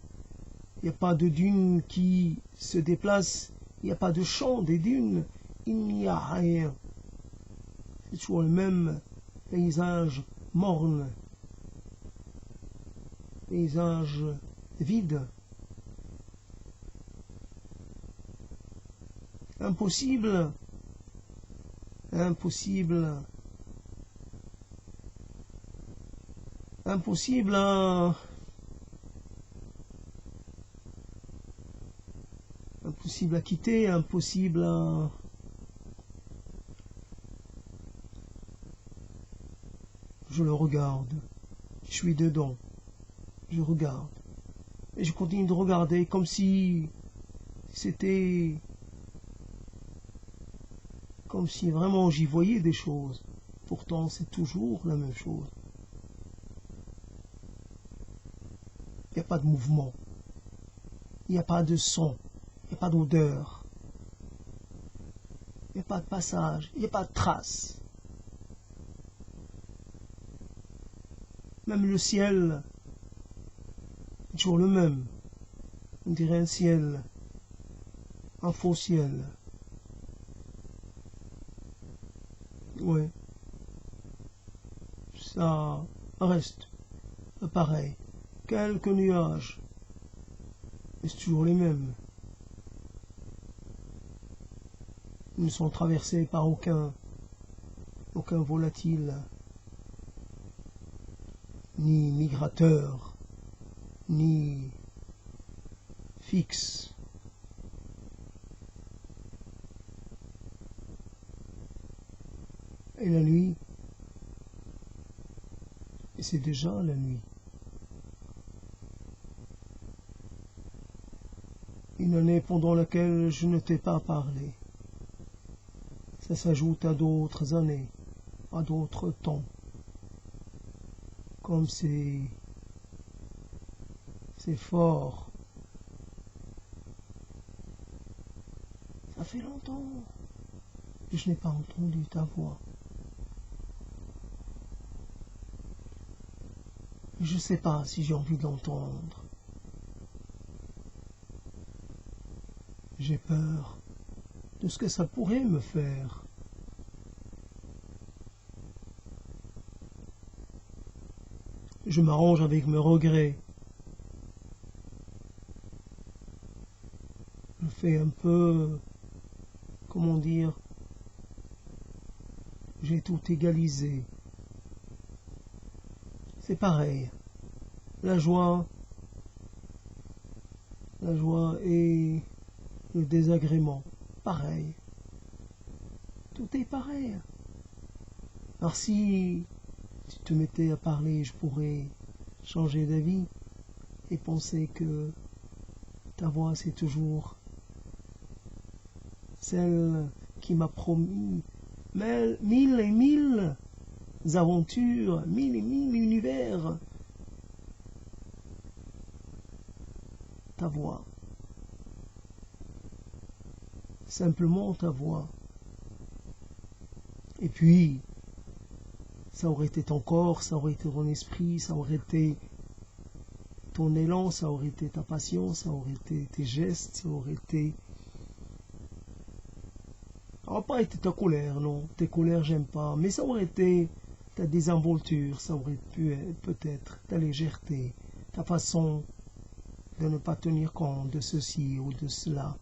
il n'y a pas de dunes qui se déplacent, il n'y a pas de chant des dunes, il n'y a rien. C'est toujours le même paysage morne, paysage vide. Impossible, impossible, impossible impossible à quitter, impossible à... Je le regarde, je suis dedans, je regarde, et je continue de regarder comme si c'était... comme si vraiment j'y voyais des choses. Pourtant, c'est toujours la même chose. Il n'y a pas de mouvement, il n'y a pas de son, il n'y a pas d'odeur, il n'y a pas de passage, il n'y a pas de trace. Même le ciel est toujours le même. On dirait un ciel, un faux ciel. Ouais, ça reste pareil. Quelques nuages, mais c'est toujours les mêmes. Ils ne sont traversés par aucun volatile, ni migrateur, ni fixe. Et la nuit, et c'est déjà la nuit. Une année pendant laquelle je ne t'ai pas parlé. Ça s'ajoute à d'autres années, à d'autres temps. Comme c'est fort. Ça fait longtemps que je n'ai pas entendu ta voix. Je ne sais pas si j'ai envie de l'entendre. J'ai peur de ce que ça pourrait me faire. Je m'arrange avec mes regrets. Je fais un peu, comment dire, j'ai tout égalisé. C'est pareil. la joie et le désagrément, pareil. Tout est pareil. Alors si tu te mettais à parler, je pourrais changer d'avis et penser que ta voix c'est toujours celle qui m'a promis mille et mille aventures, mille et mille univers. Ta voix. Simplement ta voix. Et puis, ça aurait été ton corps, ça aurait été ton esprit, ça aurait été ton élan, ça aurait été ta passion, ça aurait été tes gestes, ça aurait été... Ça n'aurait pas été ta colère, non. Tes colères, j'aime pas. Mais ça aurait été ta désinvolture, ça aurait pu être peut-être ta légèreté, ta façon de ne pas tenir compte de ceci ou de cela.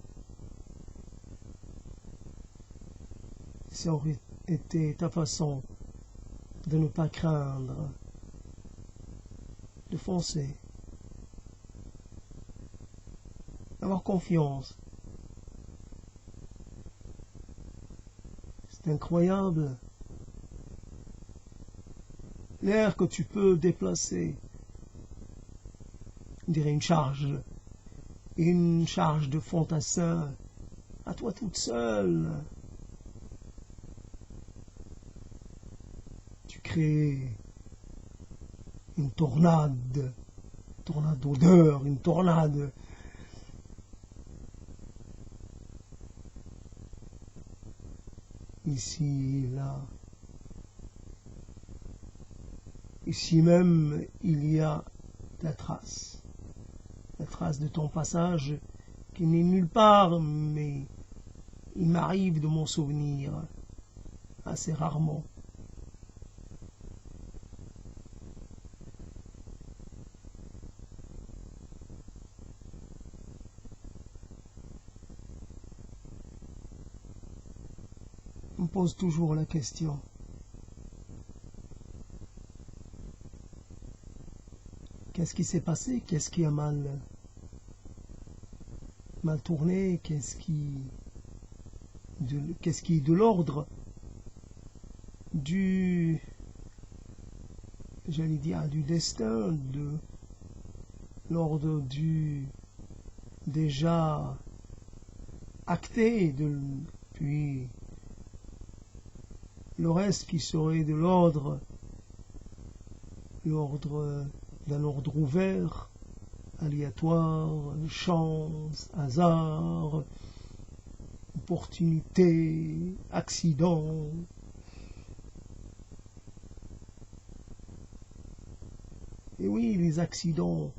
Ça aurait été ta façon de ne pas craindre, de foncer, d'avoir confiance. C'est incroyable. L'air que tu peux déplacer, on dirait une charge de fantassin, à toi toute seule. Tu crées une tornade d'odeur, une tornade. Ici, là. Ici même, il y a la trace de ton passage qui n'est nulle part, mais il m'arrive de m'en souvenir assez rarement. On me pose toujours la question. Qu'est-ce qui s'est passé? Qu'est-ce qui a mal tourné? Qu'est-ce qui est de l'ordre du destin, de l'ordre du déjà acté, puis le reste qui serait de l'ordre d'un ordre ouvert, aléatoire, chance, hasard, opportunité, accident. Et oui, les accidents,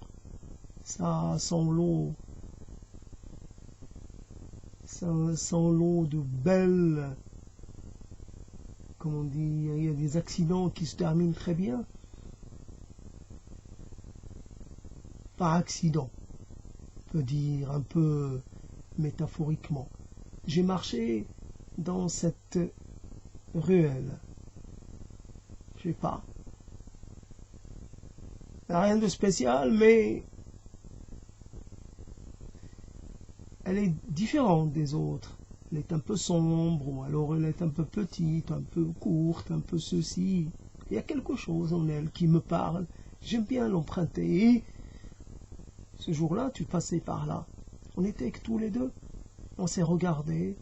ça sent l'eau. Ça sent l'eau de belles... Comme on dit, il y a des accidents qui se terminent très bien. Par accident, on peut dire un peu métaphoriquement. J'ai marché dans cette ruelle. Je sais pas. Rien de spécial, mais elle est différente des autres. Elle est un peu sombre, ou alors elle est un peu petite, un peu courte, un peu ceci. Il y a quelque chose en elle qui me parle. J'aime bien l'emprunter. Et ce jour-là, tu passais par là. On était que tous les deux. On s'est regardé.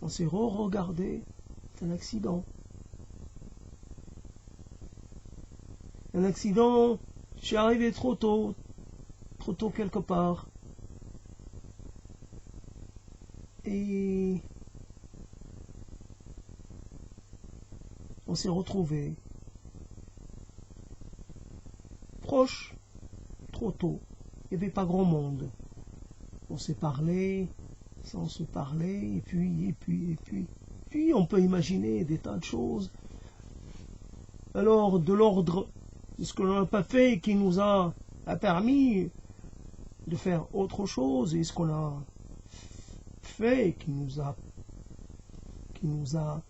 On s'est re-regardé. C'est un accident. Un accident, je suis arrivé trop tôt quelque part. Et on s'est retrouvés proches, trop tôt. Il n'y avait pas grand monde. On s'est parlé, sans se parler, et puis on peut imaginer des tas de choses. Alors, de l'ordre de ce que l'on n'a pas fait, qui nous a permis de faire autre chose, et ce qu'on a fait, qui nous a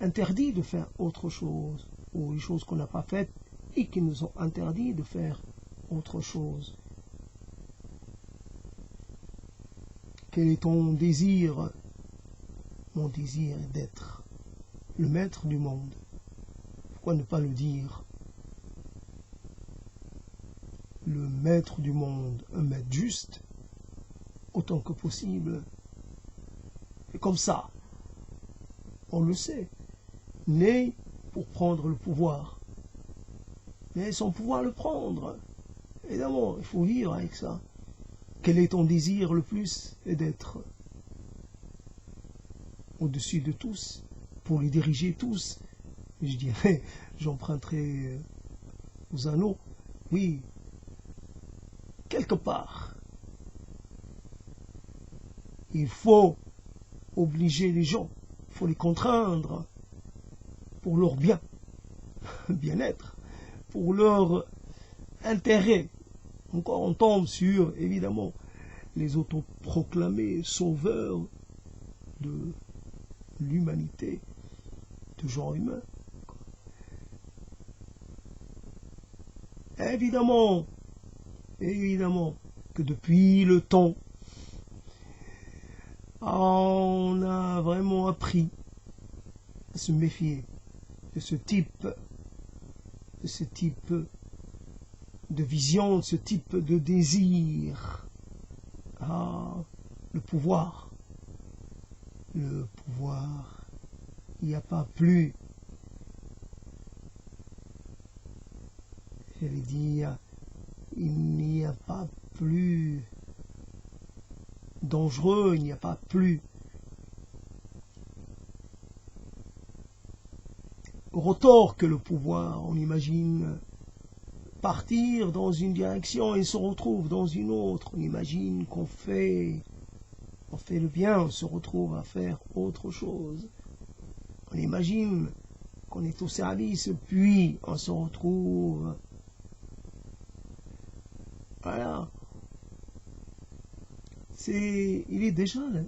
interdit de faire autre chose, ou les choses qu'on n'a pas faites, et qui nous ont interdit de faire autre chose. Quel est ton désir? Mon désir est d'être le maître du monde. Pourquoi ne pas le dire? Le maître du monde, un maître juste, autant que possible. Et comme ça, on le sait, né pour prendre le pouvoir, mais sans pouvoir le prendre. Évidemment, il faut vivre avec ça. Quel est ton désir le plus? C'est d'être au-dessus de tous, pour les diriger tous. Je dirais, j'emprunterai aux anneaux, oui, quelque part. Il faut obliger les gens, il faut les contraindre pour leur bien-être, pour leur intérêt. Encore on tombe sur, évidemment, les autoproclamés sauveurs de l'humanité, de genre humain. Évidemment que depuis le temps, on a vraiment appris à se méfier de ce type de vision, de ce type de désir. Ah, le pouvoir. Le pouvoir. Il n'y a pas plus, j'allais dire, il n'y a pas plus dangereux, il n'y a pas plus retors que le pouvoir. On imagine partir dans une direction et se retrouve dans une autre. On imagine qu'on fait le bien, on se retrouve à faire autre chose. On imagine qu'on est au service, puis on se retrouve. Voilà. C'est déjà la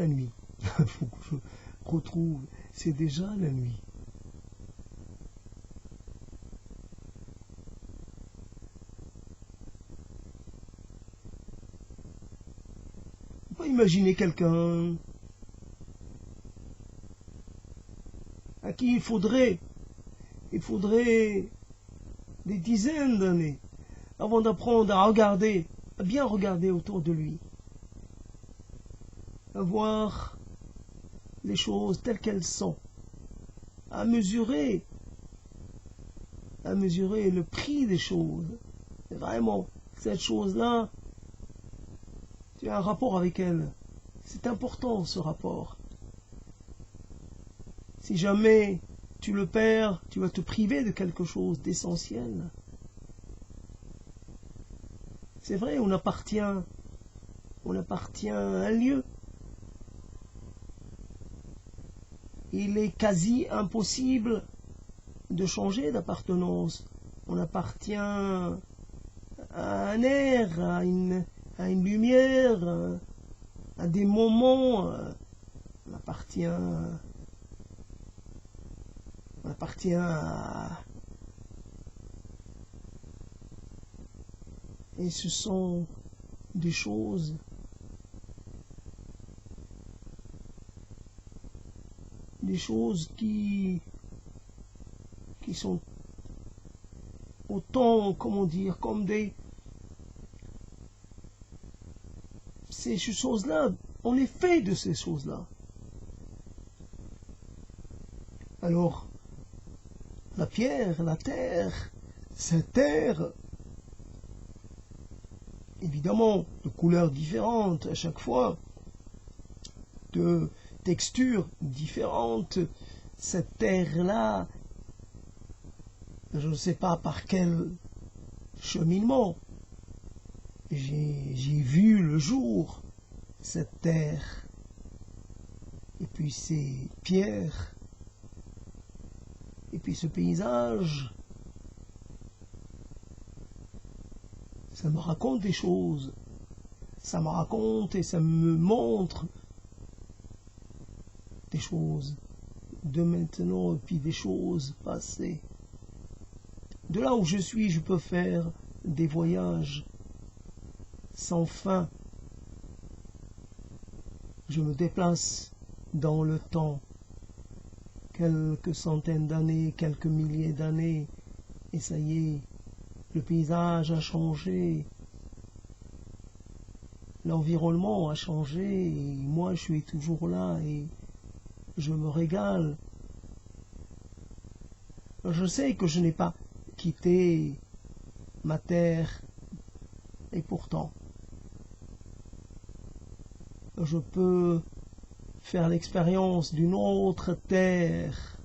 nuit. Il faut que je retrouve. C'est déjà la nuit. On peut imaginer quelqu'un à qui il faudrait des dizaines d'années avant d'apprendre à regarder, à bien regarder autour de lui, à voir les choses telles qu'elles sont, à mesurer le prix des choses. Et vraiment, cette chose-là, tu as un rapport avec elle. C'est important, ce rapport. Si jamais tu le perds, tu vas te priver de quelque chose d'essentiel. C'est vrai, on appartient à un lieu. Il est quasi impossible de changer d'appartenance. On appartient à un air, à une lumière, à des moments. On appartient à... Et ce sont des choses qui sont autant, comment dire, comme ces choses-là, on est fait de ces choses-là. Alors, la pierre, la terre, cette terre, évidemment, de couleurs différentes à chaque fois, de textures différentes, cette terre-là, je ne sais pas par quel cheminement, j'ai vu le jour, cette terre, et puis ces pierres, et puis ce paysage. Ça me raconte des choses, ça me raconte et ça me montre des choses de maintenant et puis des choses passées. De là où je suis, je peux faire des voyages sans fin. Je me déplace dans le temps, quelques centaines d'années, quelques milliers d'années, et ça y est, le paysage a changé, l'environnement a changé, et moi je suis toujours là et je me régale. Je sais que je n'ai pas quitté ma terre, et pourtant, je peux faire l'expérience d'une autre terre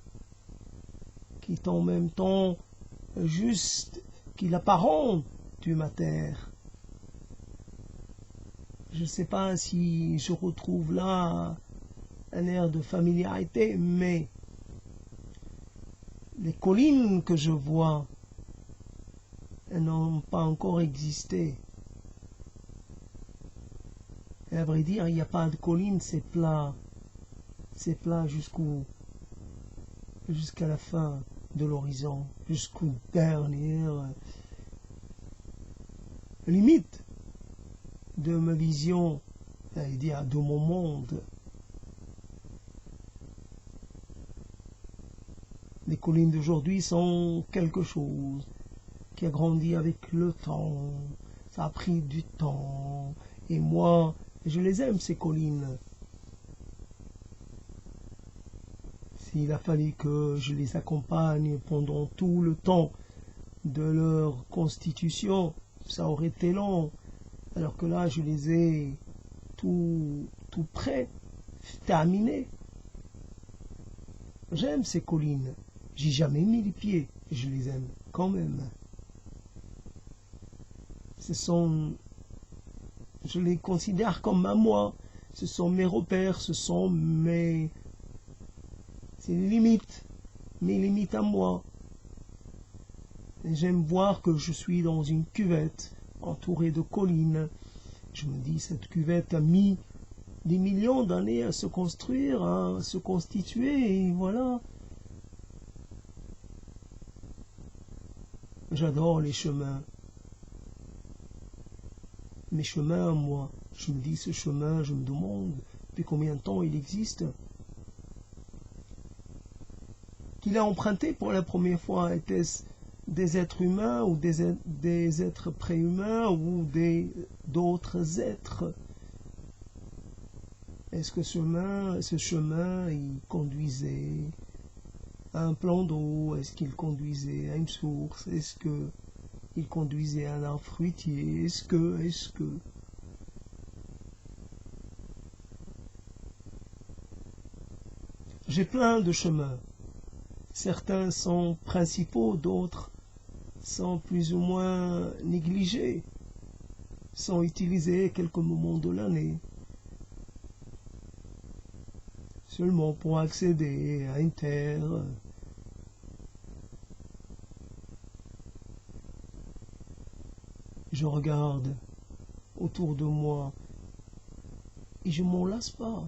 qui est en même temps juste qu'il apparente ma terre. Je ne sais pas si je retrouve là un air de familiarité, mais les collines que je vois n'ont pas encore existé. Et à vrai dire, il n'y a pas de collines, c'est plat. C'est plat jusqu'à la fin de l'horizon, jusqu'aux dernières limites de ma vision, c'est-à-dire de mon monde. Les collines d'aujourd'hui sont quelque chose qui a grandi avec le temps. Ça a pris du temps. Et moi, je les aime, ces collines. S'il a fallu que je les accompagne pendant tout le temps de leur constitution, ça aurait été long. Alors que là, je les ai tout prêts, terminés. J'aime ces collines. J'ai jamais mis les pieds. Je les aime quand même. Je les considère comme à moi. Ce sont mes repères, c'est les limites, mes limites à moi. Et j'aime voir que je suis dans une cuvette entourée de collines. Je me dis, cette cuvette a mis des millions d'années à se construire, à se constituer, et voilà. J'adore les chemins. Mes chemins, moi, je me dis, ce chemin, je me demande depuis combien de temps il existe. Qu'il a emprunté pour la première fois, était-ce des êtres humains ou des êtres préhumains ou d'autres êtres? Est-ce que ce chemin, il conduisait à un plan d'eau? Est-ce qu'il conduisait à une source? Est-ce qu'il conduisait à un arbre fruitier? Est-ce que... J'ai plein de chemins. Certains sont principaux, d'autres sont plus ou moins négligés, sont utilisés à quelques moments de l'année, seulement pour accéder à une terre. Je regarde autour de moi et je m'en lasse pas.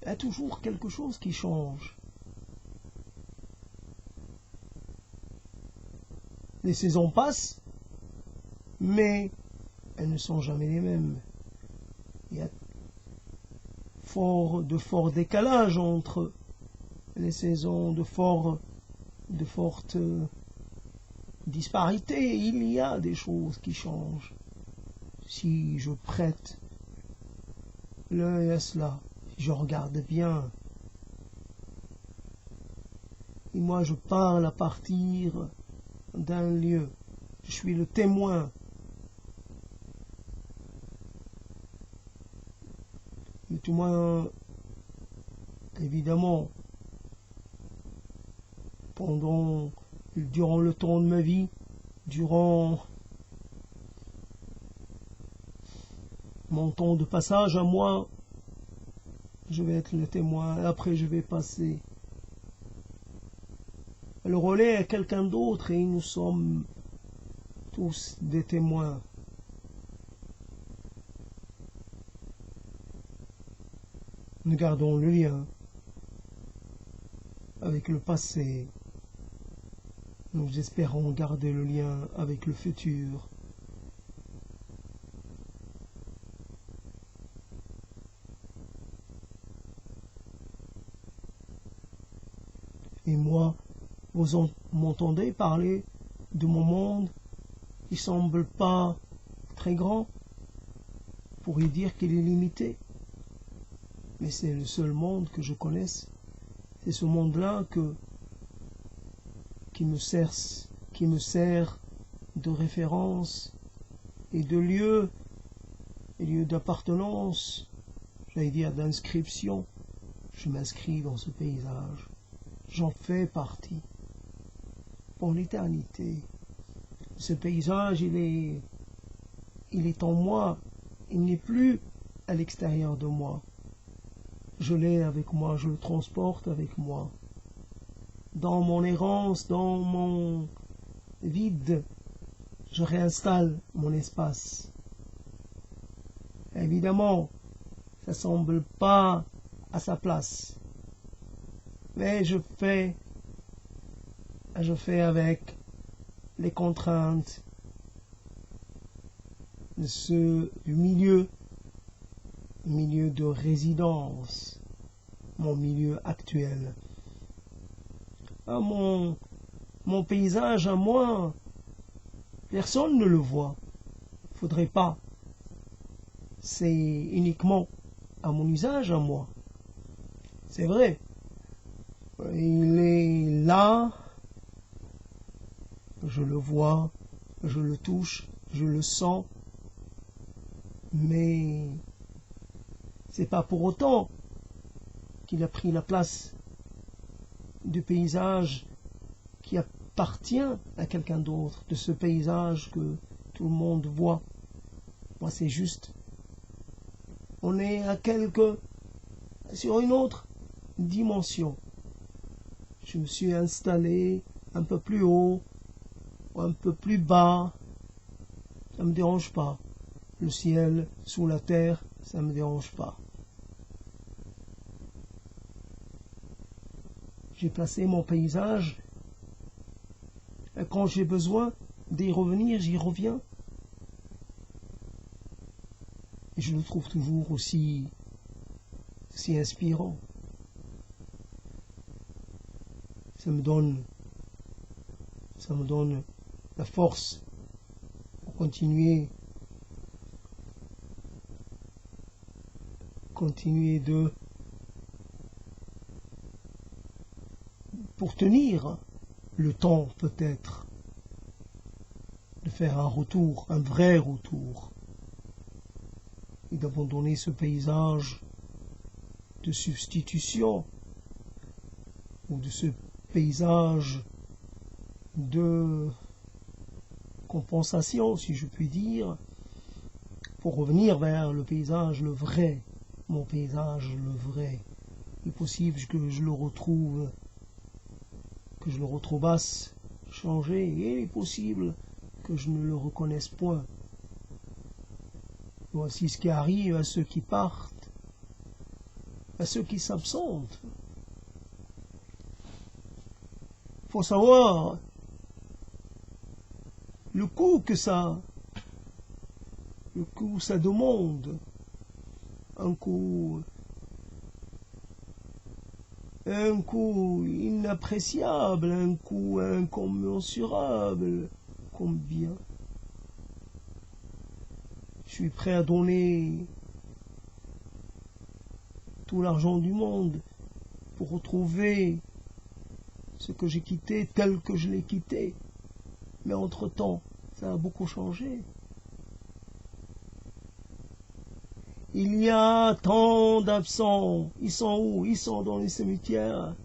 Il y a toujours quelque chose qui change. Les saisons passent, mais elles ne sont jamais les mêmes. Il y a de forts décalages entre les saisons, de fortes disparités. Il y a des choses qui changent. Si je prête l'œil à cela, si je regarde bien, et moi je parle à partir d'un lieu, je suis le témoin. Le témoin, évidemment, durant le temps de ma vie, durant mon temps de passage à moi, je vais être le témoin, après je vais passer le relais à quelqu'un d'autre et nous sommes tous des témoins. Nous gardons le lien avec le passé. Nous espérons garder le lien avec le futur. Et moi, vous m'entendez parler de mon monde qui semble pas très grand, pour y dire qu'il est limité. Mais c'est le seul monde que je connaisse. C'est ce monde-là qui me sert de référence et de lieu d'appartenance, j'allais dire d'inscription. Je m'inscris dans ce paysage. J'en fais partie. Pour l'éternité. Ce paysage, il est en moi. Il n'est plus à l'extérieur de moi. Je l'ai avec moi, je le transporte avec moi. Dans mon errance, dans mon vide, je réinstalle mon espace. Évidemment, ça semble pas à sa place. Mais je fais avec les contraintes du milieu de résidence, mon milieu actuel. Mon paysage à moi, personne ne le voit. Faudrait pas. C'est uniquement à mon usage à moi. C'est vrai. Il est là. Je le vois, je le touche, je le sens. Mais c'est pas pour autant qu'il a pris la place du paysage qui appartient à quelqu'un d'autre, de ce paysage que tout le monde voit. Moi, c'est juste. On est sur une autre dimension. Je me suis installé un peu plus haut, ou un peu plus bas. Ça me dérange pas. Le ciel sous la terre, ça me dérange pas. J'ai placé mon paysage. Et quand j'ai besoin d'y revenir, j'y reviens. Et je le trouve toujours aussi inspirant. Ça me donne la force pour continuer pour tenir le temps peut-être de faire un retour, un vrai retour, et d'abandonner ce paysage de substitution ou de ce paysage de compensation, si je puis dire, pour revenir vers le paysage, le vrai, mon paysage, le vrai. Il est possible que je le retrouvasse changé, et il est possible que je ne le reconnaisse point. Voici ce qui arrive à ceux qui partent, à ceux qui s'absentent. Il faut savoir le coût que ça demande, un coût inappréciable, un coût incommensurable. Combien je suis prêt à donner tout l'argent du monde pour retrouver ce que j'ai quitté tel que je l'ai quitté. Mais entre-temps, ça a beaucoup changé. Il y a tant d'absents. Ils sont où? Ils sont dans les cimetières.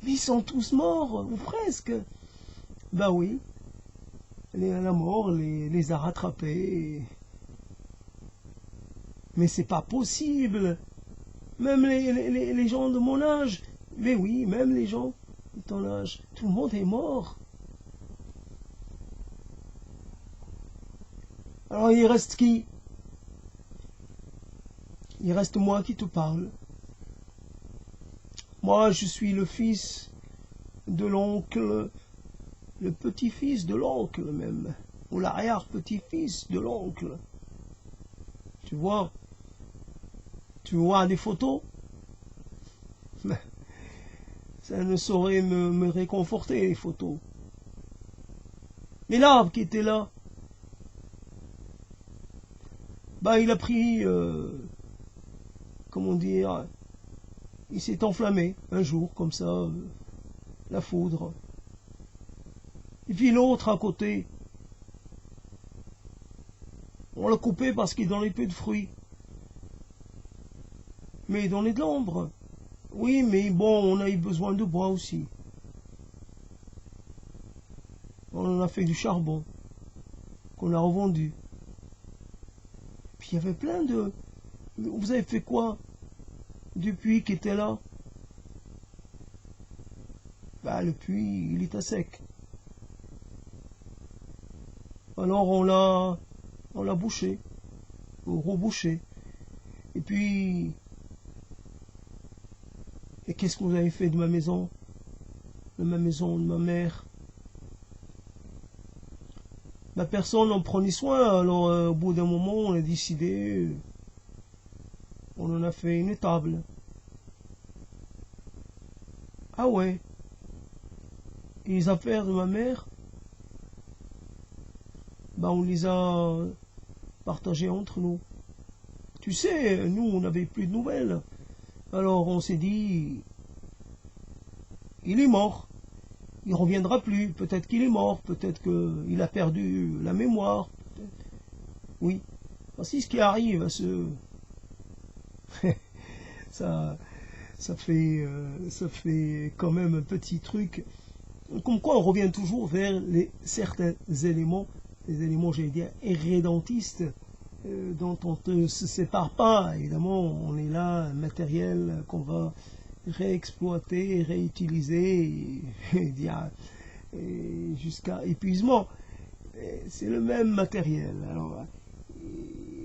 Mais ils sont tous morts, ou presque. Ben oui. La mort les a rattrapés. Mais c'est pas possible. Même les gens de mon âge. Mais oui, même les gens de ton âge. Tout le monde est mort. Alors il reste qui? Il reste moi qui te parle. Moi, je suis le fils de l'oncle, le petit-fils de l'oncle même, ou l'arrière-petit-fils de l'oncle. Tu vois des photos? Ça ne saurait me réconforter, les photos. Mais l'arbre qui était là, bah il a pris, comment dire, il s'est enflammé un jour, comme ça, la foudre. Et puis l'autre à côté, on l'a coupé parce qu'il donnait peu de fruits. Mais il donnait de l'ombre. Oui, mais bon, on a eu besoin de bois aussi. On en a fait du charbon, qu'on a revendu. Puis il y avait plein de... Vous avez fait quoi du puits qui était là? Bah, le puits, il est à sec. Alors on l'a bouché, ou rebouché. Et puis... Et qu'est-ce que vous avez fait de ma maison? De ma maison, de ma mère? Bah, personne n'en prenait soin, alors au bout d'un moment, on a décidé... On en a fait une étable. Ah ouais. Et les affaires de ma mère, bah on les a partagées entre nous. Tu sais, nous, on n'avait plus de nouvelles. Alors on s'est dit, il est mort. Il reviendra plus. Peut-être qu'il est mort. Peut-être qu'il a perdu la mémoire. Oui. Voici ce qui arrive à ce... ça fait quand même un petit truc. Comme quoi on revient toujours vers certains éléments, les éléments, j'allais dire, irrédentistes, dont on ne se sépare pas. Évidemment, on est là, un matériel qu'on va réexploiter, réutiliser, jusqu'à épuisement. C'est le même matériel. Alors,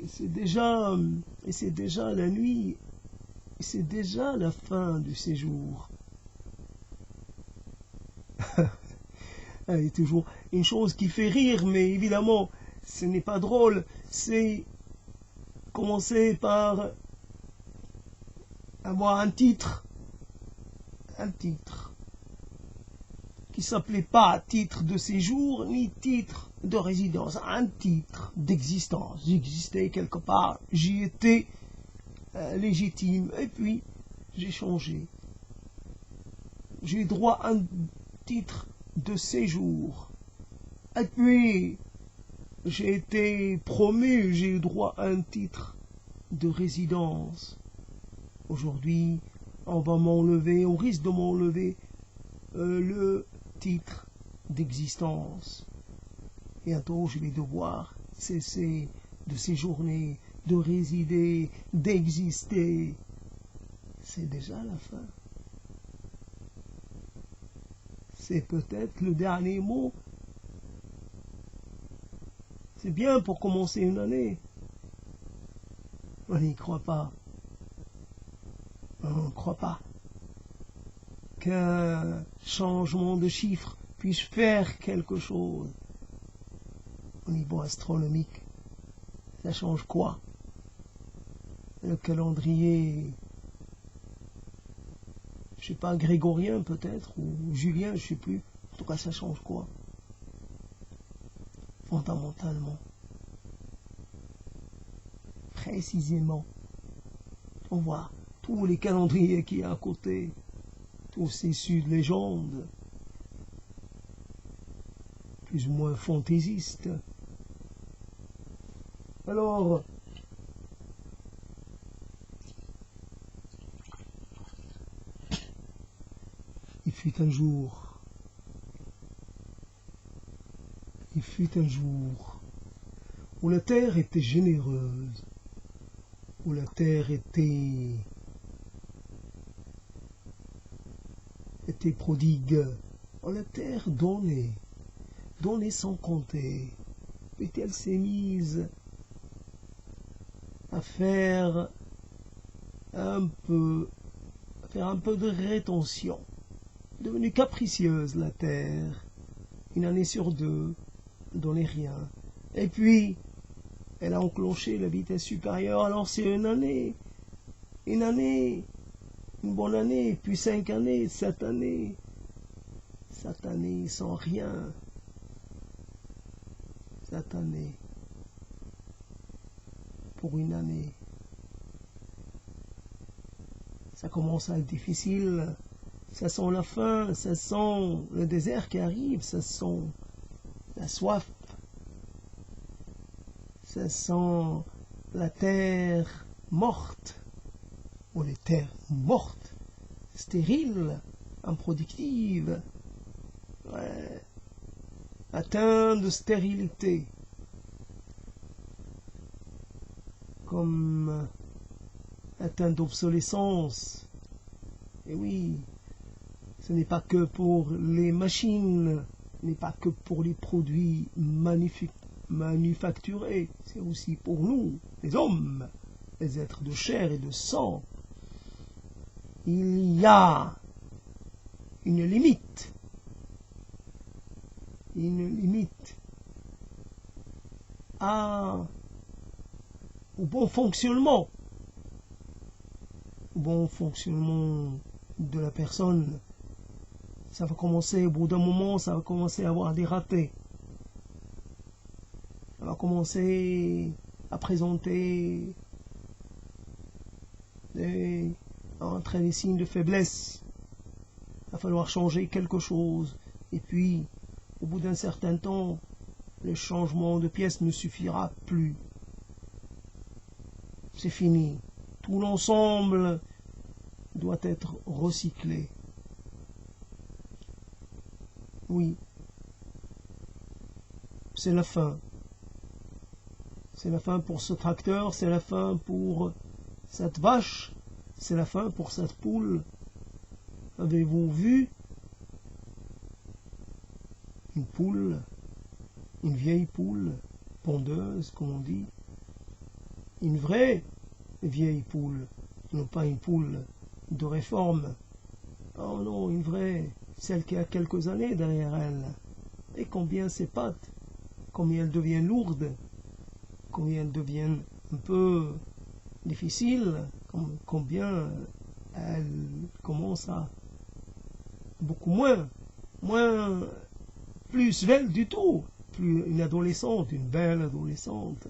c'est déjà la nuit, c'est déjà la fin du séjour. Et toujours une chose qui fait rire, mais évidemment, ce n'est pas drôle, c'est commencer par avoir un titre qui s'appelait pas titre de séjour ni titre de résidence, un titre d'existence. J'existais quelque part, j'y étais légitime, et puis j'ai changé. J'ai droit à un titre de séjour, et puis j'ai été promu, j'ai eu droit à un titre de résidence. Aujourd'hui, on va m'enlever, on risque de m'enlever le titre d'existence. Bientôt, je vais devoir cesser de séjourner, de résider, d'exister. C'est déjà la fin. C'est peut-être le dernier mot. C'est bien pour commencer une année. On n'y croit pas. On ne croit pas qu'un changement de chiffre puisse faire quelque chose. Au niveau astronomique, ça change quoi? Le calendrier, je sais pas, grégorien peut-être, ou julien, je sais plus. En tout cas, ça change quoi? Fondamentalement. Précisément. On voit tous les calendriers qu'il y a à côté, tous ces sud-légendes, plus ou moins fantaisistes. Alors, il fut un jour où la terre était généreuse, où la terre était prodigue, où la terre donnait sans compter. Puis elle s'est mise à faire faire un peu de rétention. Devenue capricieuse la Terre, une année sur deux, ne donnait rien. Et puis, elle a enclenché la vitesse supérieure, alors c'est une bonne année, puis 5 années, 7 années sans rien. 7 années pour une année. Ça commence à être difficile. Ça sent la faim, ça sent le désert qui arrive, ça sent la soif, ça sent la terre morte, ou les terres mortes, stériles, improductives, ouais, atteintes de stérilité, comme atteintes d'obsolescence. Et oui, ce n'est pas que pour les machines, ce n'est pas que pour les produits manufacturés, c'est aussi pour nous, les hommes, les êtres de chair et de sang. Il y a une limite au bon fonctionnement de la personne. Ça va commencer, au bout d'un moment, ça va commencer à avoir des ratés. Ça va commencer à présenter entrer des signes de faiblesse. Il va falloir changer quelque chose. Et puis, au bout d'un certain temps, le changement de pièce ne suffira plus. C'est fini. Tout l'ensemble doit être recyclé. Oui, c'est la fin. C'est la fin pour ce tracteur, c'est la fin pour cette vache, c'est la fin pour cette poule. Avez-vous vu une poule, une vieille poule, pondeuse, comme on dit, une vraie vieille poule, non pas une poule de réforme. Oh non, une vraie, celle qui a quelques années derrière elle. Et combien ses pattes, combien elles deviennent lourdes, combien elles deviennent un peu difficiles, combien elles commencent à beaucoup plus belle du tout, plus une adolescente, une belle adolescente,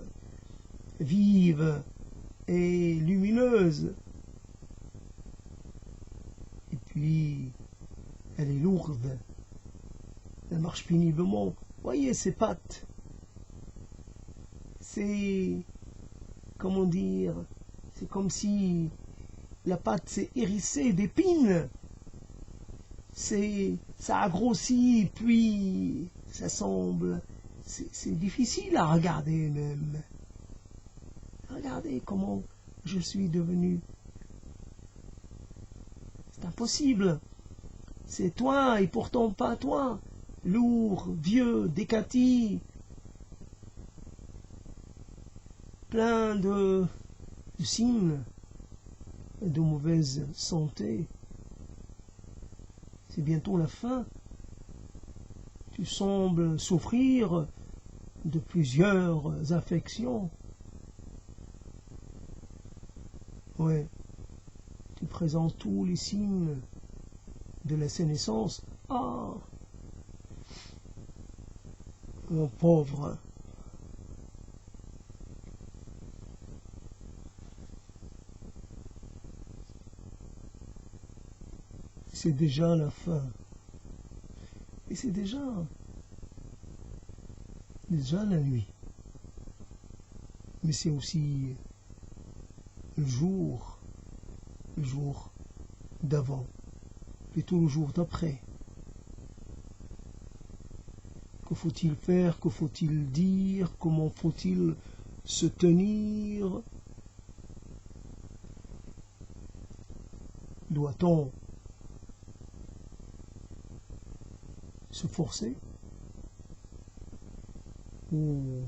vive et lumineuse. Et puis, elle est lourde, elle marche péniblement. Voyez ses pattes, c'est, comment dire, c'est comme si la patte s'est hérissée d'épines. Ça a grossi, puis ça semble, c'est difficile à regarder même. Regardez comment je suis devenu. C'est impossible. C'est toi et pourtant pas toi. Lourd, vieux, décati, plein de signes de mauvaise santé. C'est bientôt la fin. Tu sembles souffrir de plusieurs affections. Ouais, tu présentes tous les signes de la sénescence. Ah, mon pauvre. C'est déjà la fin. Et c'est déjà la nuit. Mais c'est aussi le jour d'avant, plutôt le jour d'après. Que faut-il faire? Que faut-il dire? Comment faut-il se tenir? Doit-on se forcer ou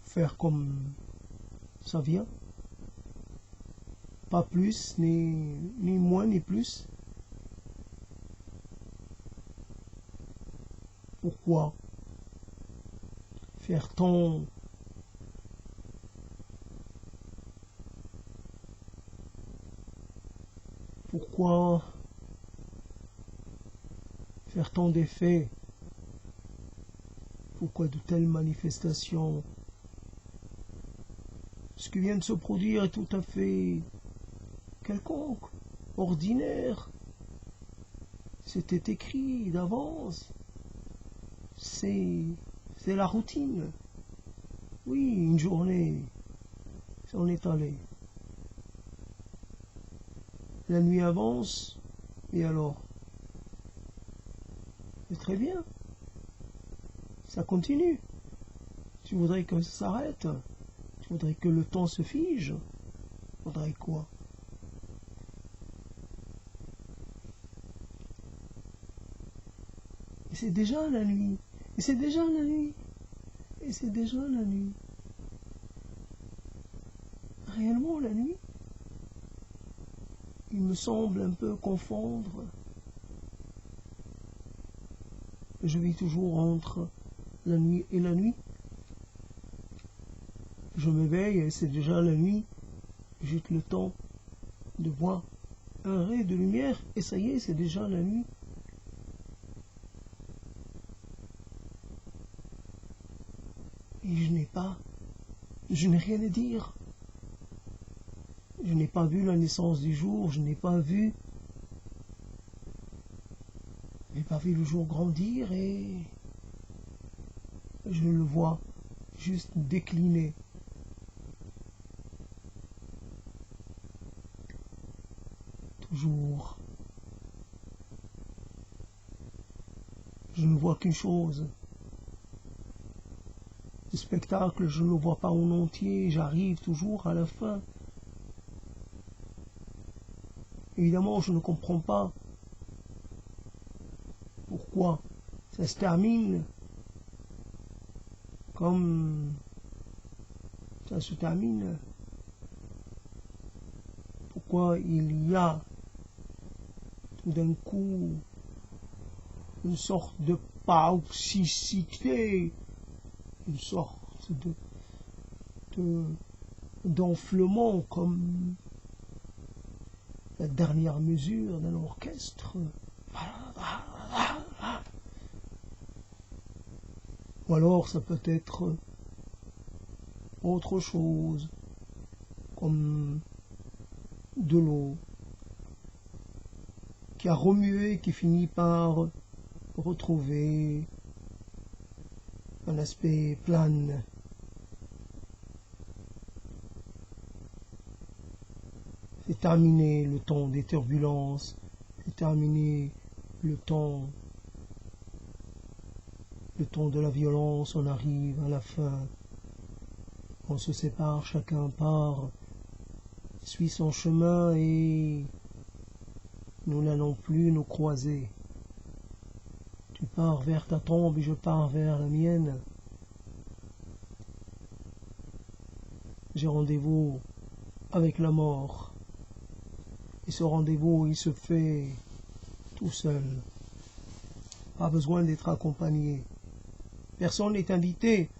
faire comme ça vient? Pas plus, ni moins, ni plus. Pourquoi faire tant Pourquoi faire tant d'effets? Pourquoi de telles manifestations? Ce qui vient de se produire est tout à fait quelconque, ordinaire. C'était écrit d'avance. C'est la routine. Oui, une journée s'en est allée. La nuit avance, et alors? C'est très bien. Ça continue. Tu voudrais que ça s'arrête? Tu voudrais que le temps se fige? Tu voudrais quoi? Et c'est déjà la nuit. Et c'est déjà la nuit. Et c'est déjà la nuit. Réellement la nuit, il me semble un peu confondre. Je vis toujours entre la nuit et la nuit. Je m'éveille et c'est déjà la nuit. Juste le temps de voir un ray de lumière et ça y est, c'est déjà la nuit. Et je n'ai rien à dire. Je n'ai pas vu la naissance du jour, je n'ai pas vu le jour grandir et je le vois juste décliner. Toujours. Je ne vois qu'une chose. Le spectacle, je ne le vois pas en entier, j'arrive toujours à la fin. Évidemment, je ne comprends pas pourquoi ça se termine comme ça se termine. Pourquoi il y a tout d'un coup une sorte de paucicité, une sorte d'enflement comme la dernière mesure d'un orchestre. Ou alors ça peut être autre chose, comme de l'eau qui a remué, qui finit par retrouver un aspect plane. C'est terminé le temps des turbulences, c'est terminé le temps de la violence, on arrive à la fin, on se sépare, chacun part, suit son chemin et nous n'allons plus nous croiser. Tu pars vers ta tombe et je pars vers la mienne. J'ai rendez-vous avec la mort. Et ce rendez-vous, il se fait tout seul. Pas besoin d'être accompagné. Personne n'est invité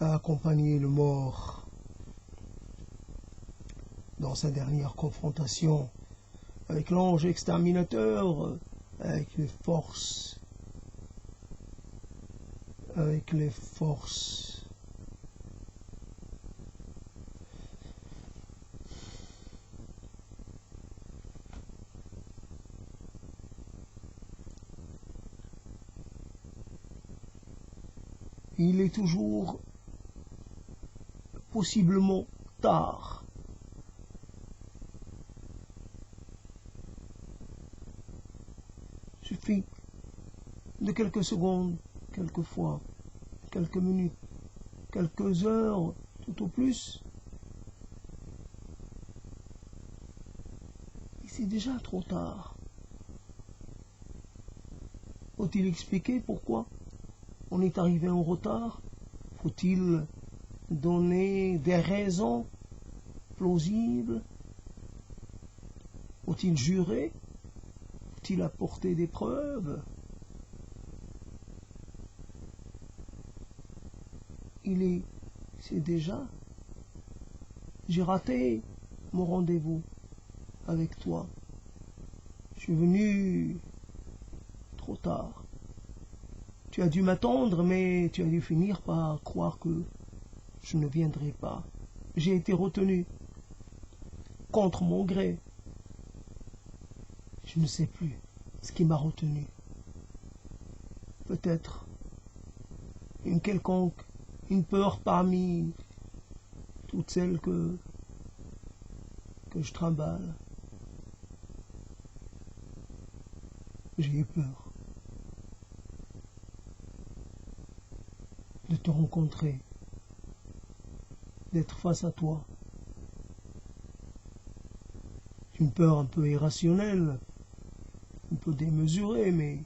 à accompagner le mort dans sa dernière confrontation avec l'ange exterminateur, avec les forces, Il est toujours possiblement tard. Il suffit de quelques secondes, quelquefois, quelques minutes, quelques heures, tout au plus. Et c'est déjà trop tard. Faut-il expliquer pourquoi on est arrivé en retard? Faut-il donner des raisons plausibles? Faut-il jurer? Faut-il apporter des preuves? C'est déjà. J'ai raté mon rendez-vous avec toi. Je suis venu trop tard. Tu as dû m'attendre, mais tu as dû finir par croire que je ne viendrai pas. J'ai été retenu contre mon gré. Je ne sais plus ce qui m'a retenu. Peut-être une peur parmi toutes celles que je trimballe. J'ai eu peur de te rencontrer, d'être face à toi. Une peur un peu irrationnelle, un peu démesurée, mais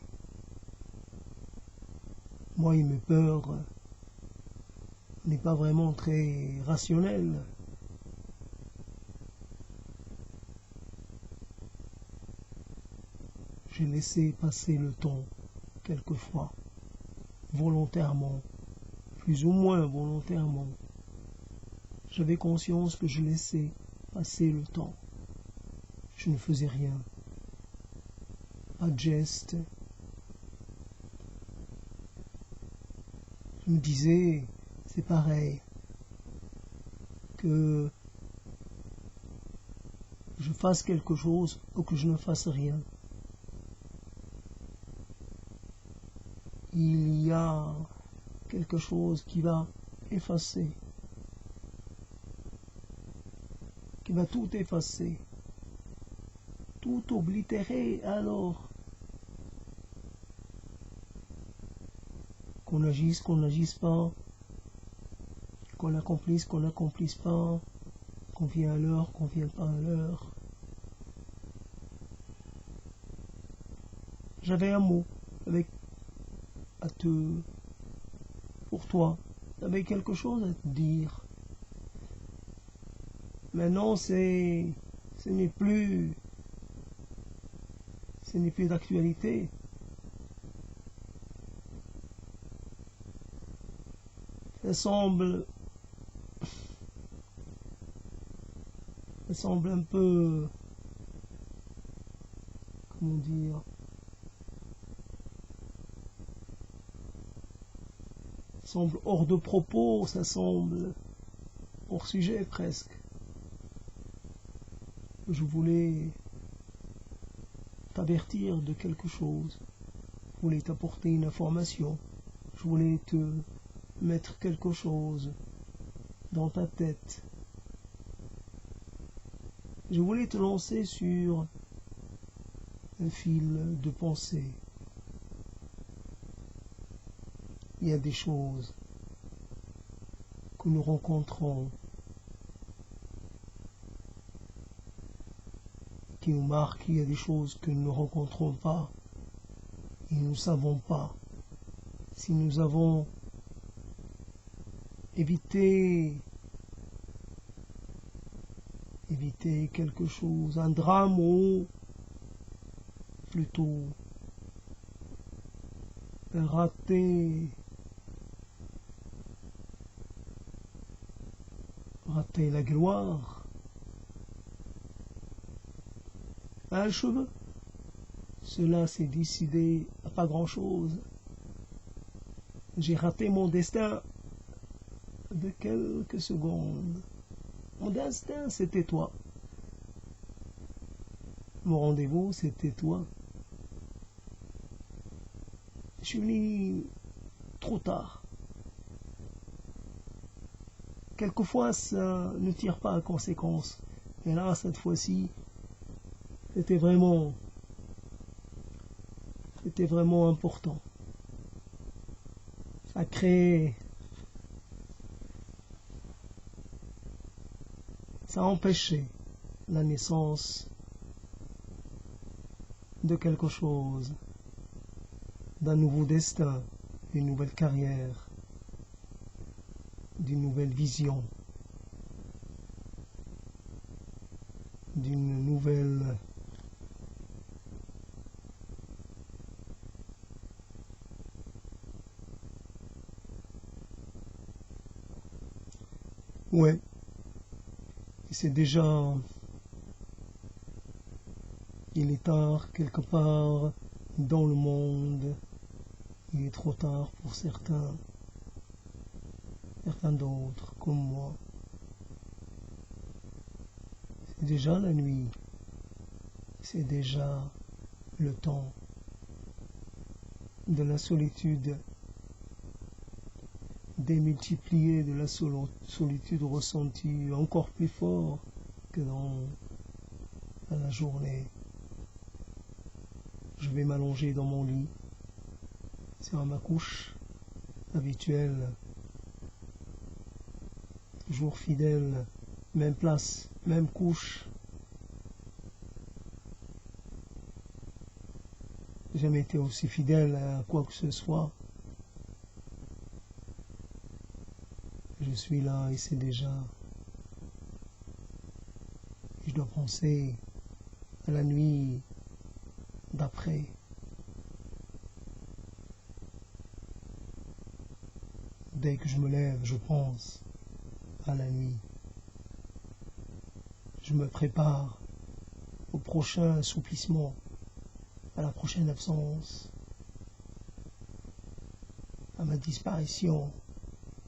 moi, mes peurs n'est pas vraiment très rationnelle. J'ai laissé passer le temps, quelquefois, volontairement, plus ou moins volontairement. J'avais conscience que je laissais passer le temps. Je ne faisais rien. Pas de geste. Je me disais, c'est pareil, que je fasse quelque chose ou que je ne fasse rien. Il y a quelque chose qui va effacer, qui va tout effacer, tout oblitérer. Alors qu'on agisse pas, qu'on accomplisse pas, qu'on vienne à l'heure, qu'on vienne pas à l'heure. J'avais un mot pour toi. J'avais quelque chose à te dire. Maintenant, ce n'est plus d'actualité. Ça semble un peu, comment dire, semble hors de propos, ça semble hors sujet presque. Je voulais t'avertir de quelque chose, je voulais t'apporter une information, je voulais te mettre quelque chose dans ta tête. Je voulais te lancer sur un fil de pensée. Il y a des choses que nous rencontrons qui nous marquent, il y a des choses que nous ne rencontrons pas et nous ne savons pas si nous avons évité quelque chose, un drame ou plutôt rater la gloire. Un cheveu, cela s'est décidé à pas grand chose. J'ai raté mon destin de quelques secondes. Mon destin, c'était toi. Mon rendez-vous, c'était toi. Je suis venu trop tard. Quelquefois, ça ne tire pas à conséquence. Mais là, cette fois-ci, c'était vraiment important. Ça a empêché la naissance de quelque chose, d'un nouveau destin, d'une nouvelle carrière, d'une nouvelle vision, d'une nouvelle ouais, et c'est déjà, il est tard quelque part dans le monde, il est trop tard pour certains d'autres comme moi. C'est déjà la nuit, c'est déjà le temps de la solitude démultipliée, de la solitude ressentie encore plus fort que dans la journée. Je vais m'allonger dans mon lit, sur ma couche habituelle, toujours fidèle, même place, même couche. J'ai jamais été aussi fidèle à quoi que ce soit. Je suis là et c'est déjà. Je dois penser à la nuit d'après. Dès que je me lève, je pense à la nuit. Je me prépare au prochain assouplissement, à la prochaine absence, à ma disparition,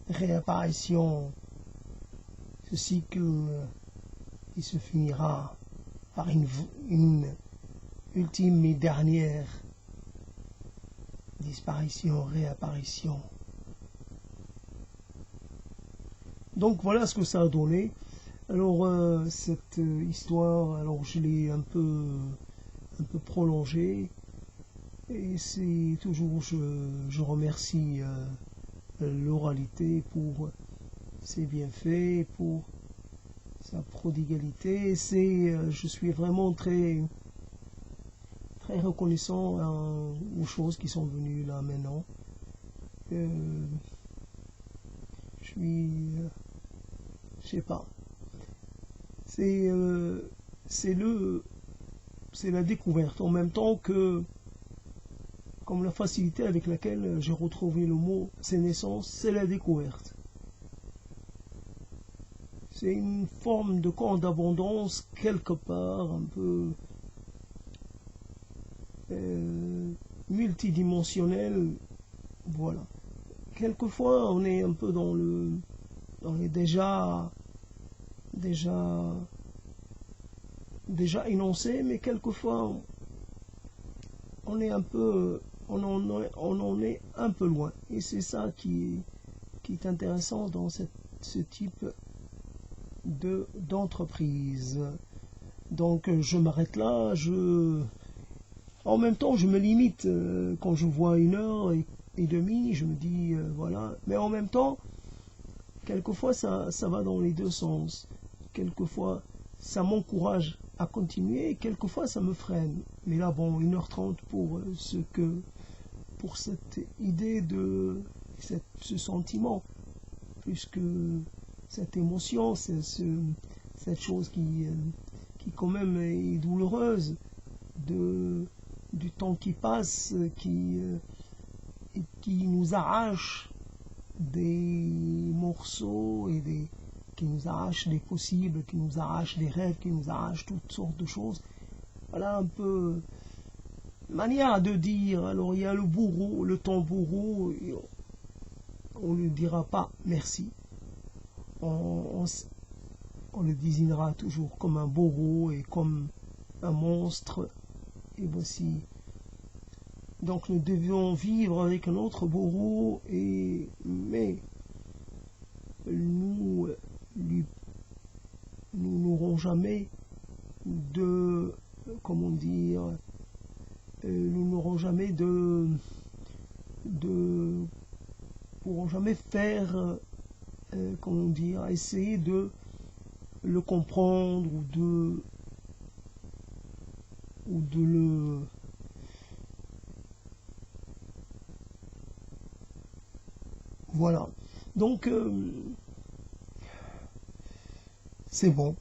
réapparition. Ce cycle, il se finira par une ultime et dernière disparition, réapparition. Donc voilà ce que ça a donné. Alors cette histoire, alors je l'ai un peu prolongée et c'est toujours, je remercie l'oralité pour ses bienfaits, pour sa prodigalité. Je suis vraiment très reconnaissant aux choses qui sont venues là maintenant. Je suis, je sais pas. C'est la découverte en même temps que, comme la facilité avec laquelle j'ai retrouvé le mot, c'est naissance, c'est la découverte. C'est une forme de camp d'abondance quelque part un peu multidimensionnel. Voilà. Quelquefois, on est un peu dans les déjà énoncé, mais quelquefois on est un peu, on en est un peu loin. Et c'est ça qui est intéressant dans ce type d'entreprise. Donc je m'arrête là. En même temps, je me limite quand je vois 1h30, je me dis voilà. Mais en même temps, quelquefois ça va dans les deux sens. Quelquefois ça m'encourage à continuer, et quelquefois ça me freine. Mais là, bon, 1h30 pour cette idée ce sentiment, plus que cette émotion, cette chose qui quand même est douloureuse, du temps qui passe, qui nous arrache des morceaux qui nous arrache des possibles, qui nous arrache des rêves, qui nous arrache toutes sortes de choses. Voilà un peu manière de dire. Alors il y a le bourreau, le temps bourreau, on ne lui dira pas merci. On le désignera toujours comme un bourreau et comme un monstre. Et voici. Donc nous devions vivre avec un autre bourreau, mais nous n'aurons jamais de, comment dire, nous n'aurons jamais pourrons jamais faire, comment dire, essayer de le comprendre ou de le voilà. Donc c'est bon.